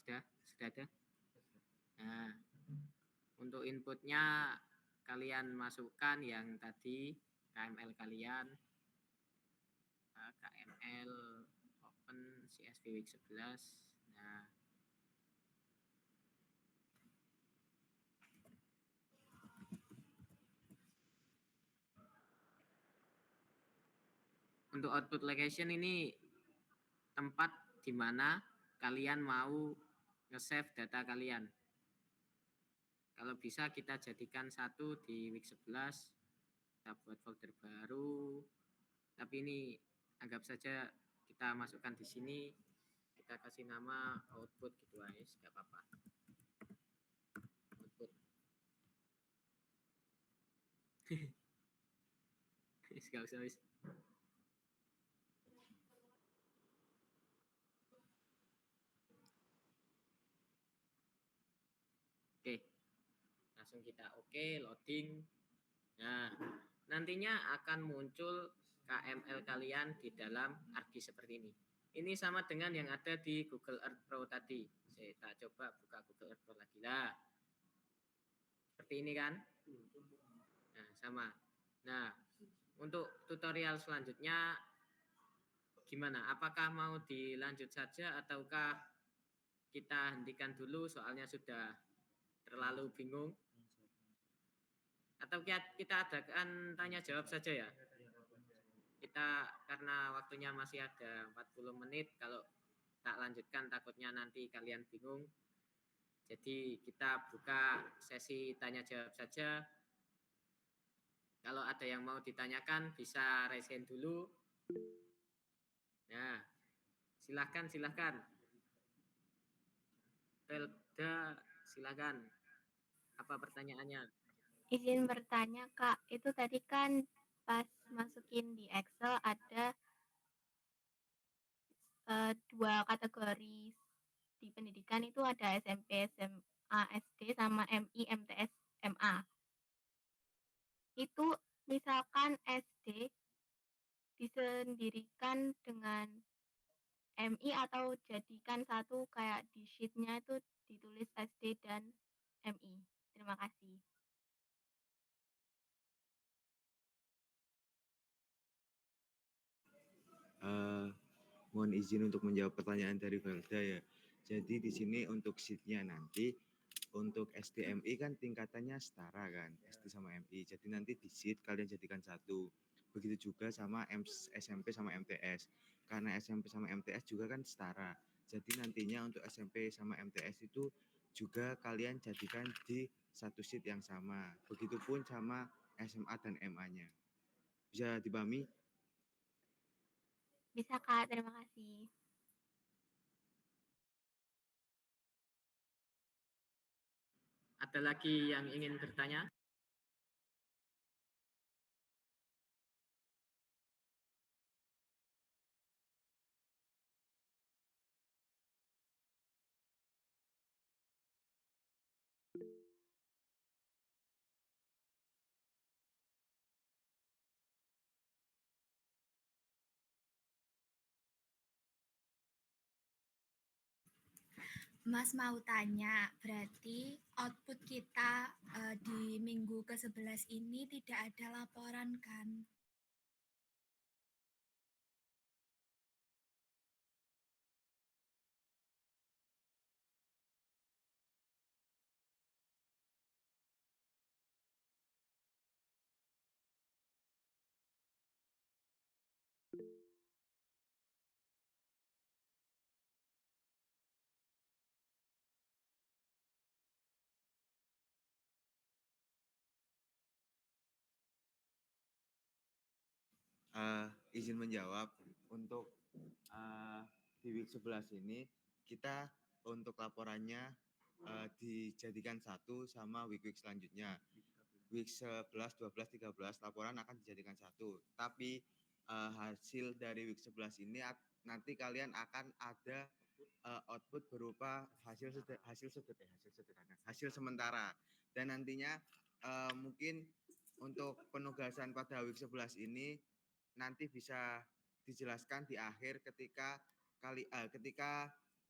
Sudah ada. Nah, untuk inputnya kalian masukkan yang tadi KML kalian. KML open CSV Week 11. Nah, untuk output location ini tempat di mana kalian mau nge-save data kalian. Kalau bisa kita jadikan satu di week 11, kita buat folder baru. Tapi ini anggap saja kita masukkan di sini, kita kasih nama output gitu guys, nggak apa-apa. Output. Nggak usah guys. Oke, langsung kita loading. Nah, nantinya akan muncul KML kalian di dalam ArcGIS seperti ini. Ini sama dengan yang ada di Google Earth Pro tadi. Saya tak coba buka Google Earth Pro lagi lah. Seperti ini kan? Nah, sama. Nah, untuk tutorial selanjutnya gimana? Apakah mau dilanjut saja ataukah kita hentikan dulu soalnya sudah terlalu bingung? Atau kita adakan tanya jawab saja ya? Kita karena waktunya masih ada 40 menit, kalau tak lanjutkan takutnya nanti kalian bingung. Jadi kita buka sesi tanya jawab saja. Kalau ada yang mau ditanyakan bisa raise hand dulu. Nah, silahkan. Pelda, silahkan. Apa pertanyaannya? Izin bertanya Kak, itu tadi kan pas masukin di Excel ada 2 kategori di pendidikan, itu ada SMP, SMA, SD sama MI, MTS, MA. Itu misalkan SD disendirikan dengan MI atau jadikan satu kayak di sheet-nya itu ditulis SD dan MI. Terima kasih. mohon izin untuk menjawab pertanyaan dari Valda ya. Jadi di sini untuk sheet-nya nanti untuk SDMI kan tingkatannya setara kan, SD sama MI. Jadi nanti di sheet kalian jadikan satu. Begitu juga sama SMP sama MTS. Karena SMP sama MTS juga kan setara. Jadi nantinya untuk SMP sama MTS itu juga kalian jadikan di satu sheet yang sama. Begitupun sama SMA dan MA-nya. Bisa dipahami? Bisa Kak, terima kasih. Ada lagi yang ingin bertanya? Mas mau tanya, berarti output kita di minggu ke-11 ini tidak ada laporan kan? Izin menjawab untuk di week 11 ini kita untuk laporannya dijadikan satu sama week-week selanjutnya. Week 11, 12, 13 laporan akan dijadikan satu. Tapi hasil dari week 11 ini nanti kalian akan ada output berupa hasil sementara. Dan nantinya mungkin untuk penugasan pada week 11 ini nanti bisa dijelaskan di akhir ketika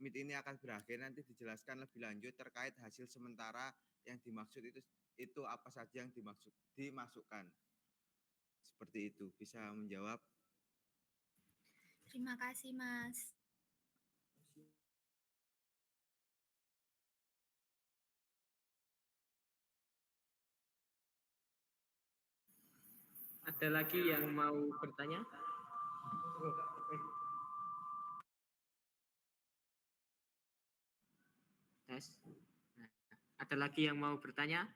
meet ini akan berakhir, nanti dijelaskan lebih lanjut terkait hasil sementara yang dimaksud itu apa saja yang dimasukkan. Seperti itu, bisa menjawab. Terima kasih, Mas. Ada lagi yang mau bertanya? Tes. Nah, ada lagi yang mau bertanya?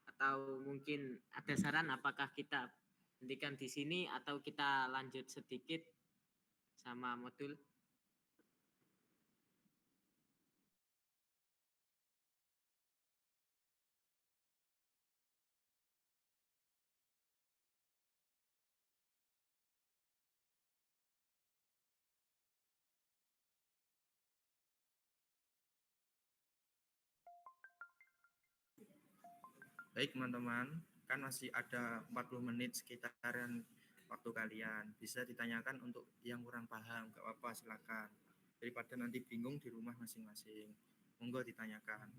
Atau mungkin ada saran apakah kita hentikan di sini atau kita lanjut sedikit sama modul? Baik teman-teman, kan masih ada 40 menit sekitaran waktu kalian. Bisa ditanyakan untuk yang kurang paham, gak apa-apa silakan. Daripada nanti bingung di rumah masing-masing. Monggo ditanyakan.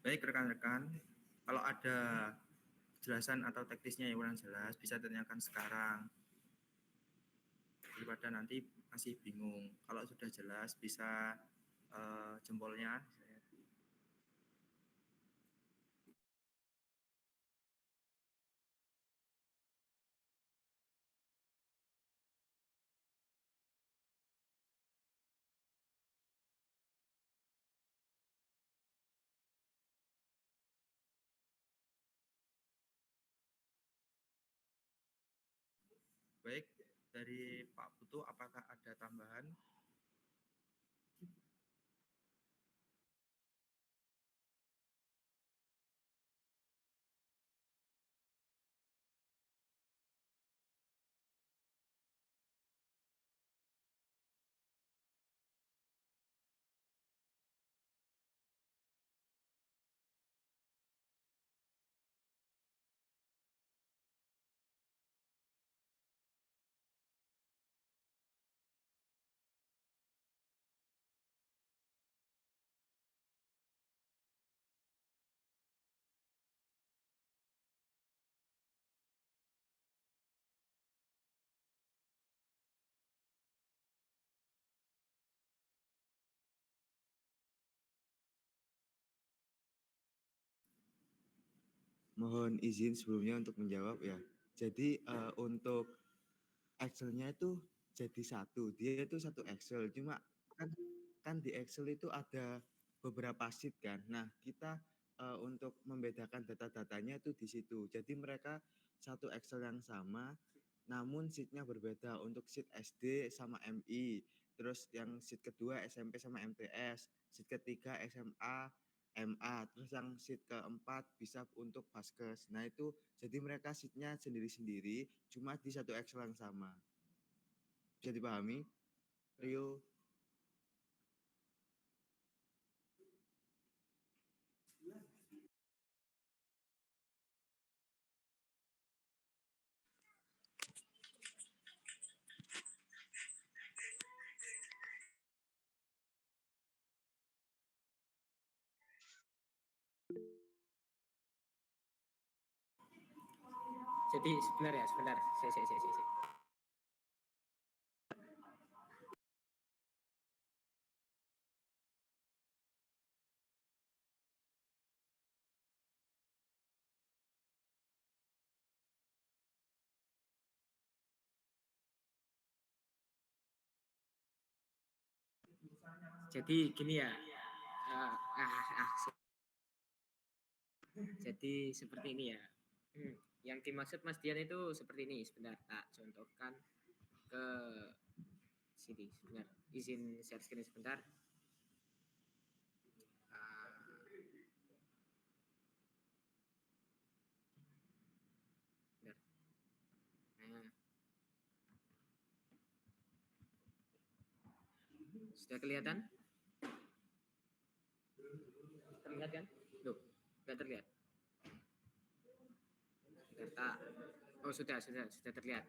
Baik rekan-rekan, kalau ada penjelasan atau teknisnya yang kurang jelas, bisa ditanyakan sekarang. Daripada nanti masih bingung. Kalau sudah jelas, bisa jempolnya Baik, dari Pak Putu apakah ada tambahan? Mohon izin sebelumnya untuk menjawab ya. Jadi untuk Excel-nya itu jadi satu. Dia itu satu Excel. Cuma kan di Excel itu ada beberapa sheet kan. Nah, kita untuk membedakan data-datanya itu di situ. Jadi mereka satu Excel yang sama, namun sheet-nya berbeda. Untuk sheet SD sama MI, terus yang sheet kedua SMP sama MTS, sheet ketiga SMA, MA, terus yang sheet keempat bisa untuk Vaskes. Nah itu jadi mereka sheet-nya sendiri-sendiri, cuma di satu Excel yang sama. Bisa dipahami? Rio? Jadi sebentar. Saya. Jadi gini ya. Jadi seperti ini ya. Yang dimaksud Mas Dian itu seperti ini. Sebentar, tak contohkan ke sini. Sebentar, izin share screen sebentar. Bentar. Nah, sudah kelihatan? Terlihat kan? Loh, nggak terlihat. Data. Oh, sudah terlihat.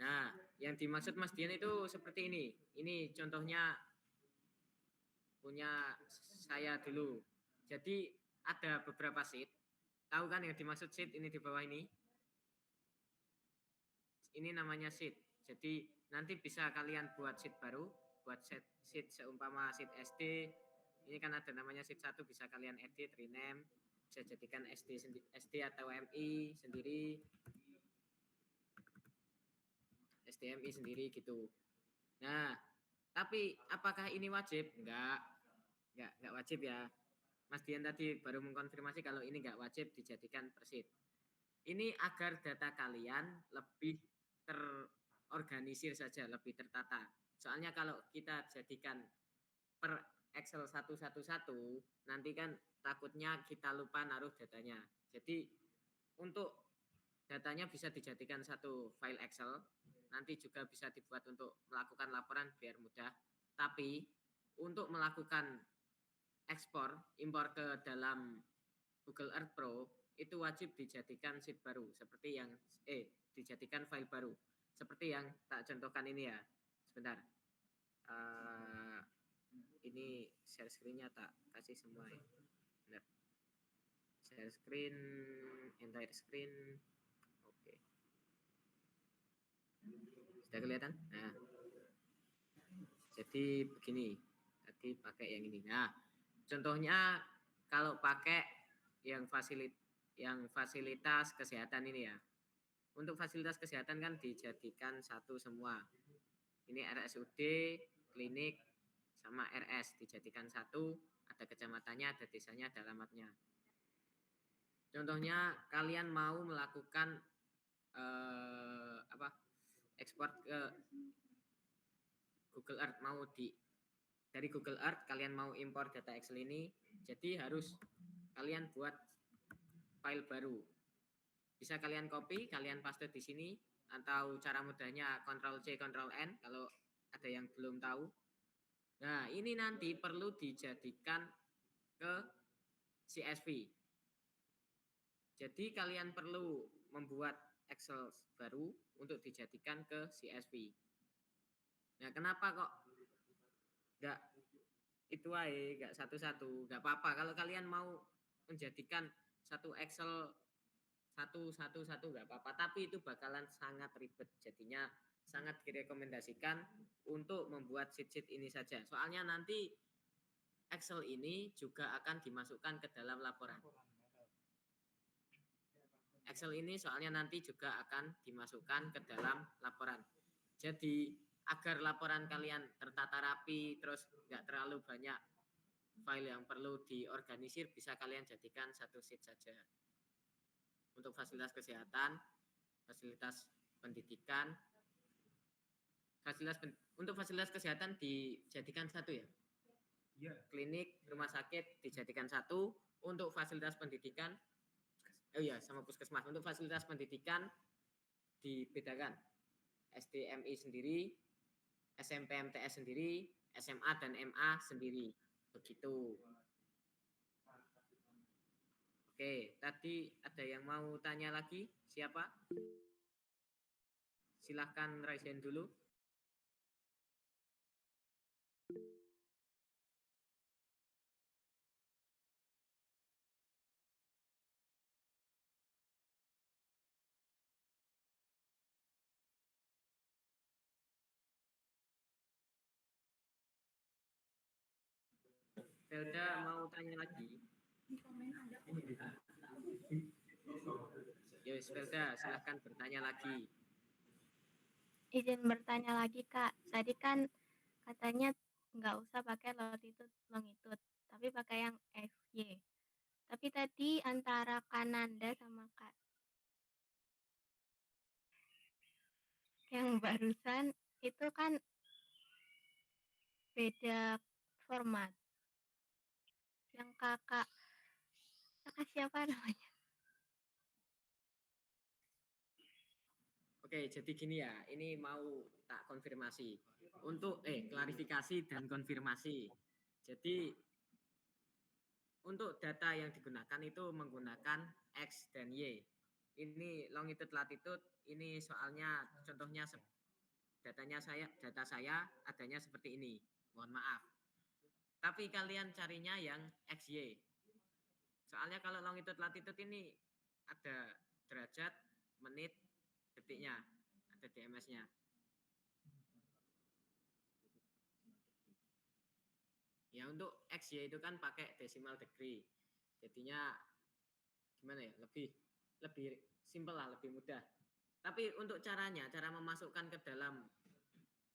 Nah, yang dimaksud Mas Dian itu seperti ini. Ini contohnya punya saya dulu. Jadi ada beberapa sheet. Tahu kan yang dimaksud sheet ini di bawah ini? Ini namanya sheet. Jadi nanti bisa kalian buat sheet baru, buat sheet seumpama sheet SD. Ini kan ada namanya sheet 1, bisa kalian edit, rename, bisa jadikan SD atau MI sendiri. SDMI sendiri gitu. Nah, tapi apakah ini wajib? Enggak wajib ya. Mas Dian tadi baru mengkonfirmasi kalau ini enggak wajib dijadikan per sheet. Ini agar data kalian lebih terorganisir saja, lebih tertata. Soalnya kalau kita jadikan per Excel satu, nanti kan takutnya kita lupa naruh datanya. Jadi untuk datanya bisa dijadikan satu file Excel, nanti juga bisa dibuat untuk melakukan laporan biar mudah. Tapi untuk melakukan ekspor, impor ke dalam Google Earth Pro itu wajib dijadikan sheet baru, seperti yang dijadikan file baru, seperti yang tak contohkan ini ya. Sebentar. Ini share screen-nya tak kasih semua ya. Benar. Share screen, entire screen. Oke. Sudah kelihatan? Nah. Jadi begini. Tadi pakai yang ini. Nah, contohnya kalau pakai yang fasilitas kesehatan ini ya. Untuk fasilitas kesehatan kan dijadikan satu semua. Ini RSUD, klinik, sama RS dijadikan satu, ada kecamatannya, ada desanya, ada alamatnya. Contohnya kalian mau melakukan ekspor ke Google Earth, dari Google Earth kalian mau impor data Excel ini, jadi harus kalian buat file baru. Bisa kalian copy, kalian paste di sini, atau cara mudahnya Ctrl C Ctrl N kalau ada yang belum tahu. Nah, ini nanti perlu dijadikan ke CSV. Jadi kalian perlu membuat Excel baru untuk dijadikan ke CSV. Nah, kenapa kok enggak itu aja, enggak satu-satu, enggak apa-apa. Kalau kalian mau menjadikan satu Excel satu enggak apa-apa, tapi itu bakalan sangat ribet. Jadinya sangat direkomendasikan untuk membuat sheet-sheet ini saja. Soalnya nanti Excel ini juga akan dimasukkan ke dalam laporan. Excel ini soalnya nanti juga akan dimasukkan ke dalam laporan. Jadi agar laporan kalian tertata rapi, terus nggak terlalu banyak file yang perlu diorganisir, bisa kalian jadikan satu sheet saja. Untuk fasilitas kesehatan, fasilitas pendidikan, untuk fasilitas kesehatan dijadikan satu ya. Klinik, rumah sakit dijadikan satu. Untuk fasilitas pendidikan, sama puskesmas. Untuk fasilitas pendidikan dibedakan. SDMI sendiri, SMPMTS sendiri, SMA dan MA sendiri. Begitu. Oke, tadi ada yang mau tanya lagi? Siapa? Silahkan raise hand dulu. Felda mau tanya lagi? Yes, Felda, silahkan bertanya lagi. Izin bertanya lagi Kak, tadi kan katanya nggak usah pakai longitude, tapi pakai yang FY. Tapi tadi antara Kananda sama Kak yang barusan itu kan beda format. Yang kakak siapa namanya? Oke, jadi gini ya, ini mau tak konfirmasi. Untuk klarifikasi dan konfirmasi. Jadi untuk data yang digunakan itu menggunakan X dan Y. Ini longitude latitude, ini soalnya contohnya data saya adanya seperti ini. Mohon maaf. Tapi kalian carinya yang XY. Soalnya kalau longitude latitude ini ada derajat, menit, detiknya, ada DMS-nya. Ya untuk XY itu kan pakai decimal degree. Jadinya gimana ya? Lebih simpel lah, lebih mudah. Tapi untuk cara memasukkan ke dalam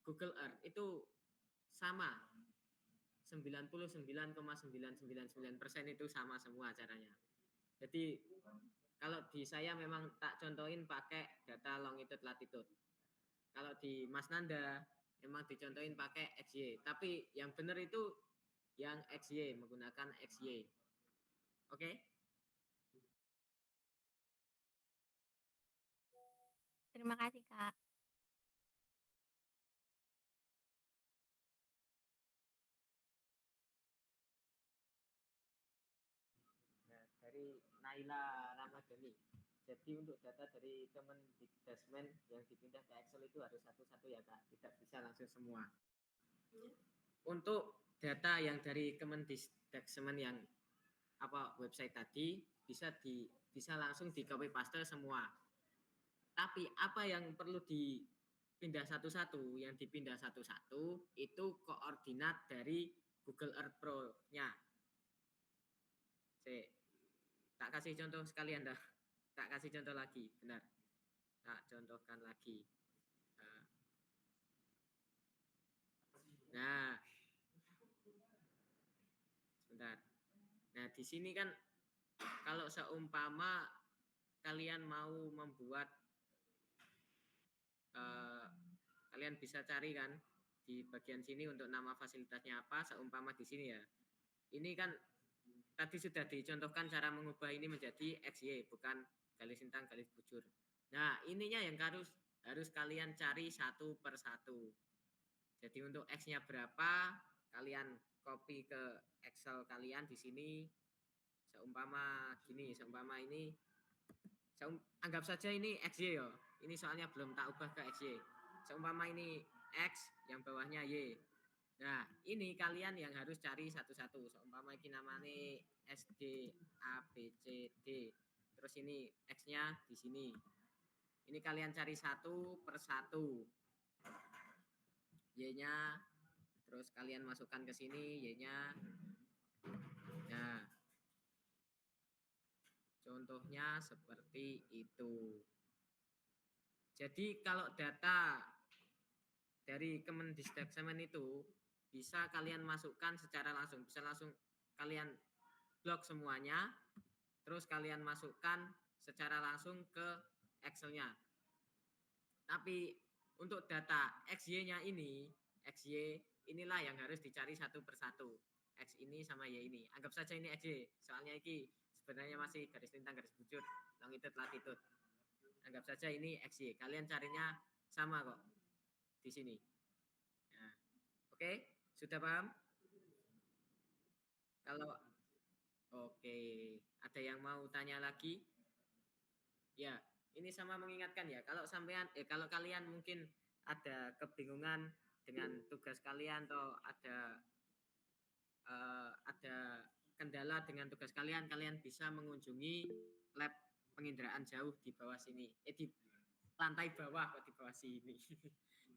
Google Earth itu sama. 99,999% itu sama semua caranya. Jadi kalau di saya memang tak contohin pakai data longitude latitude. Kalau di Mas Nanda memang dicontohin pakai XY. Tapi yang benar itu yang XY, menggunakan XY. Oke? Terima kasih Kak. Nah, dari Naila Ramadhani. Jadi untuk data dari Kemendikdasmen yang dipindah ke Excel itu harus satu-satu ya Kak, tidak bisa langsung semua. Untuk data yang dari Kemendikdasmen yang website tadi bisa langsung di copy paste semua. Tapi apa yang perlu dipindah satu-satu, yang dipindah satu-satu itu koordinat dari Google Earth Pro-nya. Tak kasih contoh sekalian dah. Tak kasih contoh lagi, benar. Tak contohkan lagi. Nah, sebentar. Nah, di sini kan kalau seumpama kalian mau membuat Kalian bisa cari kan di bagian sini untuk nama fasilitasnya apa, seumpama di sini ya. Ini kan tadi sudah dicontohkan cara mengubah ini menjadi XY, bukan garis lintang garis bujur. Nah, ininya yang harus kalian cari satu per satu. Jadi untuk X-nya berapa, kalian copy ke Excel kalian di sini. Seumpama gini, seumpama ini anggap saja ini XY ya. Ini soalnya belum tak ubah ke XY. Seumpama ini X, yang bawahnya Y. Nah, ini kalian yang harus cari satu-satu. Seumpama ini namanya SD A B C D. Terus ini X-nya di sini. Ini kalian cari satu per satu. Y-nya, terus kalian masukkan ke sini Y-nya. Nah, contohnya seperti itu. Jadi kalau data dari Kemendikbudristek itu bisa kalian masukkan secara langsung, bisa langsung kalian blok semuanya, terus kalian masukkan secara langsung ke Excel-nya. Tapi untuk data XY-nya ini, XY inilah yang harus dicari satu per satu. X ini sama Y ini. Anggap saja ini XY, soalnya ini sebenarnya masih garis lintang garis bujur, longitude latitude. Anggap saja ini XY. Kalian carinya sama kok di sini. Nah, oke, sudah paham? Kalau oke, ada yang mau tanya lagi? Ya, ini sama mengingatkan ya. Kalau sampean, kalau kalian mungkin ada kebingungan dengan tugas kalian atau ada kendala dengan tugas kalian, kalian bisa mengunjungi lab penginderaan jauh di bawah sini. Di lantai bawah kok di bawah sini.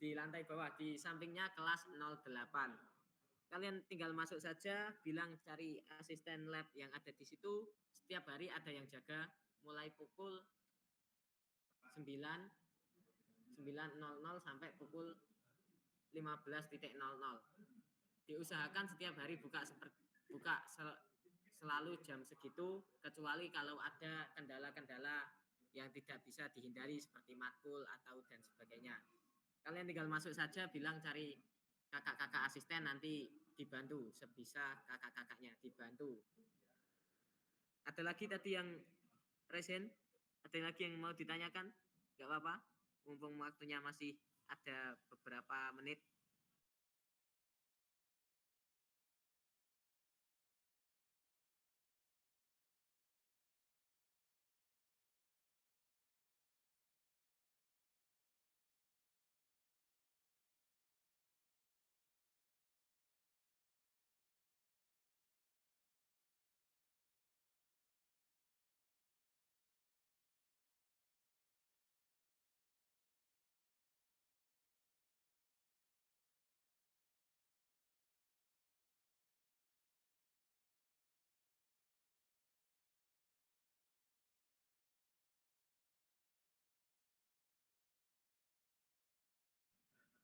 Di lantai bawah, di sampingnya kelas 08. Kalian tinggal masuk saja, bilang cari asisten lab yang ada di situ. Setiap hari ada yang jaga mulai pukul 9.00 sampai pukul 15.00. Diusahakan setiap hari buka selalu jam segitu, kecuali kalau ada kendala-kendala yang tidak bisa dihindari seperti matkul atau dan sebagainya. Kalian tinggal masuk saja, bilang cari kakak-kakak asisten, nanti dibantu sebisa kakak-kakaknya dibantu. Ada lagi tadi yang present? Ada lagi yang mau ditanyakan? Gak apa-apa, mumpung waktunya masih ada beberapa menit.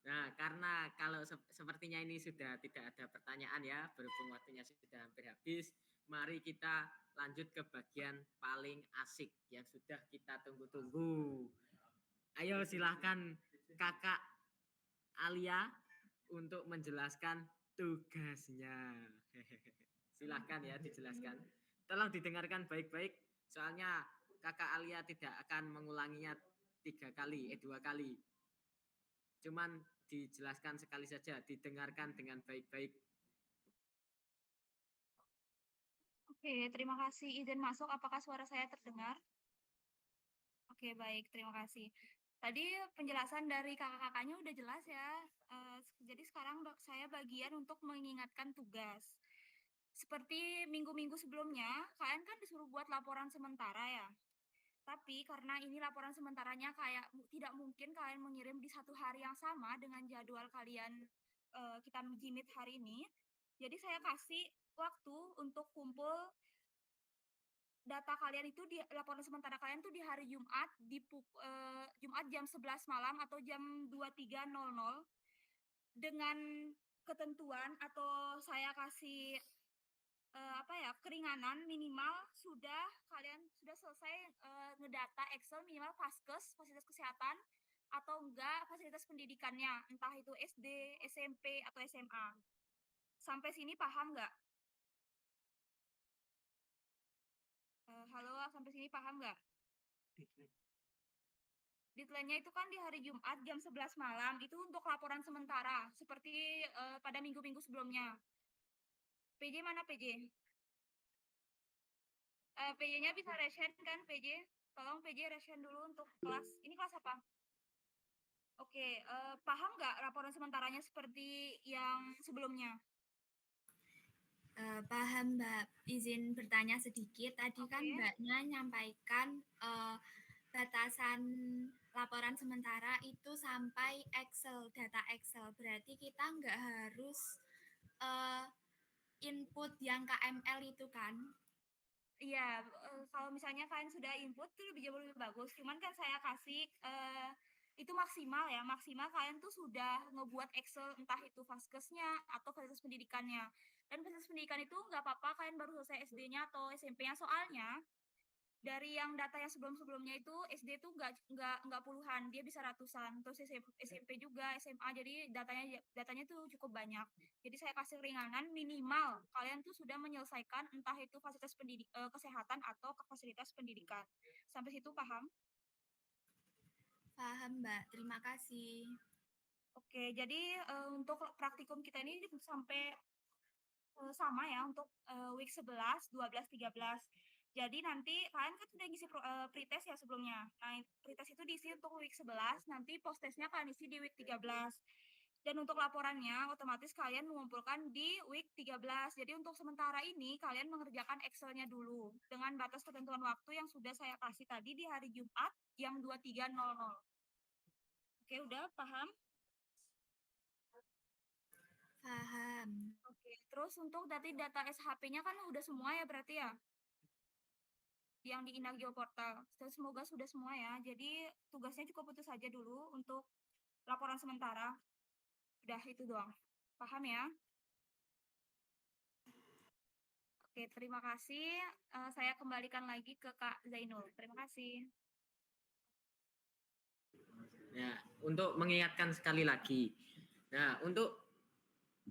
Nah, karena kalau sepertinya ini sudah tidak ada pertanyaan ya, berhubung waktunya sudah hampir habis, mari kita lanjut ke bagian paling asik yang sudah kita tunggu-tunggu. Ayo silahkan Kakak Alia untuk menjelaskan tugasnya. Silahkan ya dijelaskan. Tolong didengarkan baik-baik, soalnya Kakak Alia tidak akan mengulanginya 2 kali. Cuman dijelaskan sekali saja, didengarkan dengan baik-baik. Oke, terima kasih. Izin masuk, apakah suara saya terdengar? Oke, baik, terima kasih. Tadi penjelasan dari kakak-kakaknya udah jelas ya. Jadi sekarang saya bagian untuk mengingatkan tugas. Seperti minggu-minggu sebelumnya, kalian kan disuruh buat laporan sementara ya. Tapi karena ini laporan sementaranya kayak tidak mungkin kalian mengirim di satu hari yang sama dengan jadwal kalian kita jimit hari ini. Jadi saya kasih waktu untuk kumpul data kalian itu di laporan sementara kalian tuh di hari Jumat Jumat jam 11 malam atau jam 23.00 dengan ketentuan atau saya kasih keringanan minimal kalian sudah selesai ngedata Excel minimal Paskes, fasilitas kesehatan, atau enggak fasilitas pendidikannya, entah itu SD, SMP, atau SMA. Sampai sini paham nggak? Halo, sampai sini paham nggak? Deadline-nya itu kan di hari Jumat jam 11 malam, itu untuk laporan sementara, seperti pada minggu-minggu sebelumnya. PJ mana PJ? PJ-nya bisa resen kan PJ? Tolong PJ resen dulu untuk kelas. Ini kelas apa? Oke, paham nggak laporan sementaranya seperti yang sebelumnya? Paham Mbak, izin bertanya sedikit. Tadi kan Oke. Mbaknya nyampaikan batasan laporan sementara itu sampai Excel, data Excel. Berarti kita nggak harus input yang KML itu kan? Iya, kalau misalnya kalian sudah input itu jauh lebih bagus. Cuman kan saya kasih itu maksimal ya, maksimal kalian tuh sudah ngebuat Excel entah itu Vaskesnya atau fasilitas pendidikannya. Dan fasilitas pendidikan itu nggak apa-apa kalian baru selesai SD-nya atau SMP-nya, soalnya dari yang data yang sebelum-sebelumnya itu SD tuh nggak puluhan, dia bisa ratusan. Terus SMP juga, SMA, jadi datanya tuh cukup banyak. Jadi saya kasih ringanan minimal kalian tuh sudah menyelesaikan entah itu fasilitas kesehatan atau fasilitas pendidikan. Sampai situ paham? Paham Mbak, terima kasih. Oke, jadi untuk praktikum kita ini sampai sama ya untuk week 11, 12, 13. Jadi nanti kalian kan sudah ngisi pretest ya sebelumnya. Nah, pretest itu diisi untuk week 11, nanti post-testnya kalian isi di week 13. Dan untuk laporannya otomatis kalian mengumpulkan di week 13. Jadi untuk sementara ini kalian mengerjakan Excel-nya dulu dengan batas ketentuan waktu yang sudah saya kasih tadi di hari Jumat jam 23.00. Oke, udah paham? Paham. Oke, terus untuk data SHP-nya kan udah semua ya berarti ya? Yang di Inag Geoportal. Semoga sudah semua ya. Jadi tugasnya cukup itu saja dulu untuk laporan sementara. Udah itu doang. Paham ya? Oke, terima kasih. Saya kembalikan lagi ke Kak Zainul. Terima kasih. Ya, untuk mengingatkan sekali lagi. Nah, untuk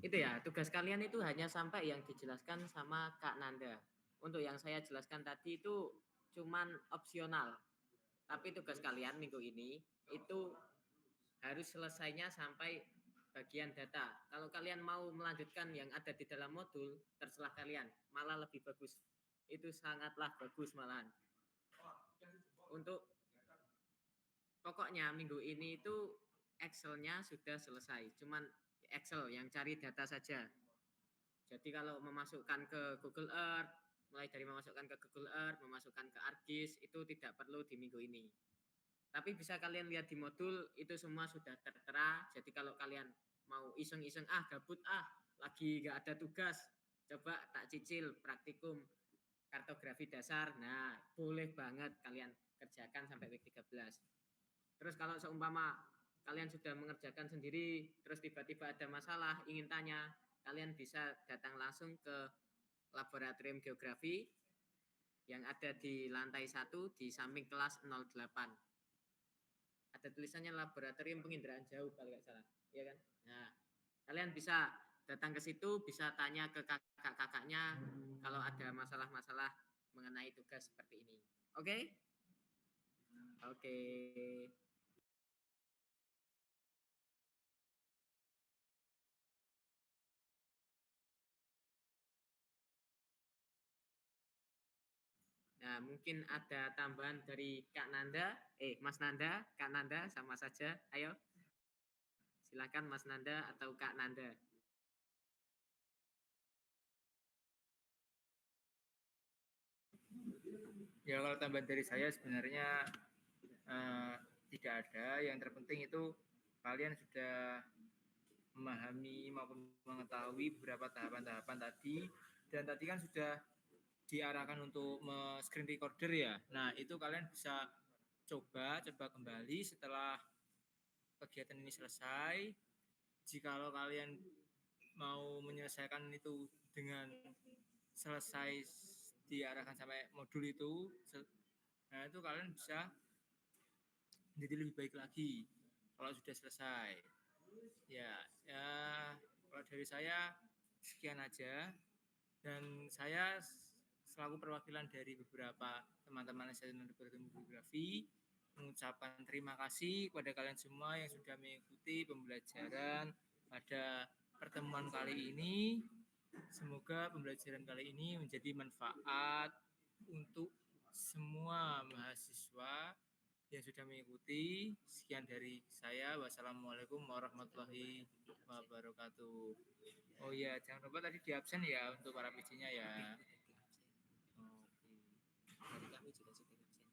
itu ya, tugas kalian itu hanya sampai yang dijelaskan sama Kak Nanda. Untuk yang saya jelaskan tadi itu cuman opsional. Tapi tugas kalian minggu ini itu harus selesainya sampai bagian data. Kalau kalian mau melanjutkan yang ada di dalam modul, terserah kalian. Malah lebih bagus. Itu sangatlah bagus malahan. Untuk pokoknya minggu ini itu Excel-nya sudah selesai. Cuman Excel yang cari data saja. Jadi kalau memasukkan ke Google Earth, mulai dari memasukkan ke Google Earth, memasukkan ke ArcGIS, itu tidak perlu di minggu ini. Tapi bisa kalian lihat di modul, itu semua sudah tertera. Jadi kalau kalian mau iseng-iseng, gabut, lagi nggak ada tugas, coba tak cicil praktikum kartografi dasar. Nah, boleh banget kalian kerjakan sampai week 13. Terus kalau seumpama kalian sudah mengerjakan sendiri, terus tiba-tiba ada masalah, ingin tanya, kalian bisa datang langsung ke laboratorium geografi yang ada di lantai 1 di samping kelas 08. Ada tulisannya laboratorium penginderaan jauh kalau nggak salah, ya kan? Nah, kalian bisa datang ke situ, bisa tanya ke kakak-kakaknya kalau ada masalah-masalah mengenai tugas seperti ini. Oke? Oke. Nah, mungkin ada tambahan dari Kak Nanda, Mas Nanda, Kak Nanda sama saja. Ayo. Silakan Mas Nanda atau Kak Nanda. Ya kalau tambahan dari saya sebenarnya tidak ada. Yang terpenting itu kalian sudah memahami maupun mengetahui beberapa tahapan-tahapan tadi, dan tadi kan sudah diarahkan untuk screen recorder ya. Nah, itu kalian bisa coba kembali setelah kegiatan ini selesai. Jikalau kalian mau menyelesaikan itu dengan selesai diarahkan sampai modul itu, nah itu kalian bisa menjadi lebih baik lagi. kalau sudah selesai. Ya, kalau dari saya sekian aja. Dan saya selaku perwakilan dari beberapa teman-teman SNM Laboratorium Biografi mengucapkan terima kasih kepada kalian semua yang sudah mengikuti pembelajaran pada pertemuan kali ini. Semoga pembelajaran kali ini menjadi manfaat untuk semua mahasiswa yang sudah mengikuti. Sekian dari saya. Wassalamualaikum warahmatullahi wabarakatuh. Oh iya, jangan lupa tadi di absen ya untuk para PJ-nya ya. Oke. Dari kami juga sudah absen.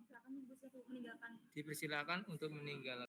Silakan Bu Sri meninggalkan. Dipersilakan untuk meninggalkan.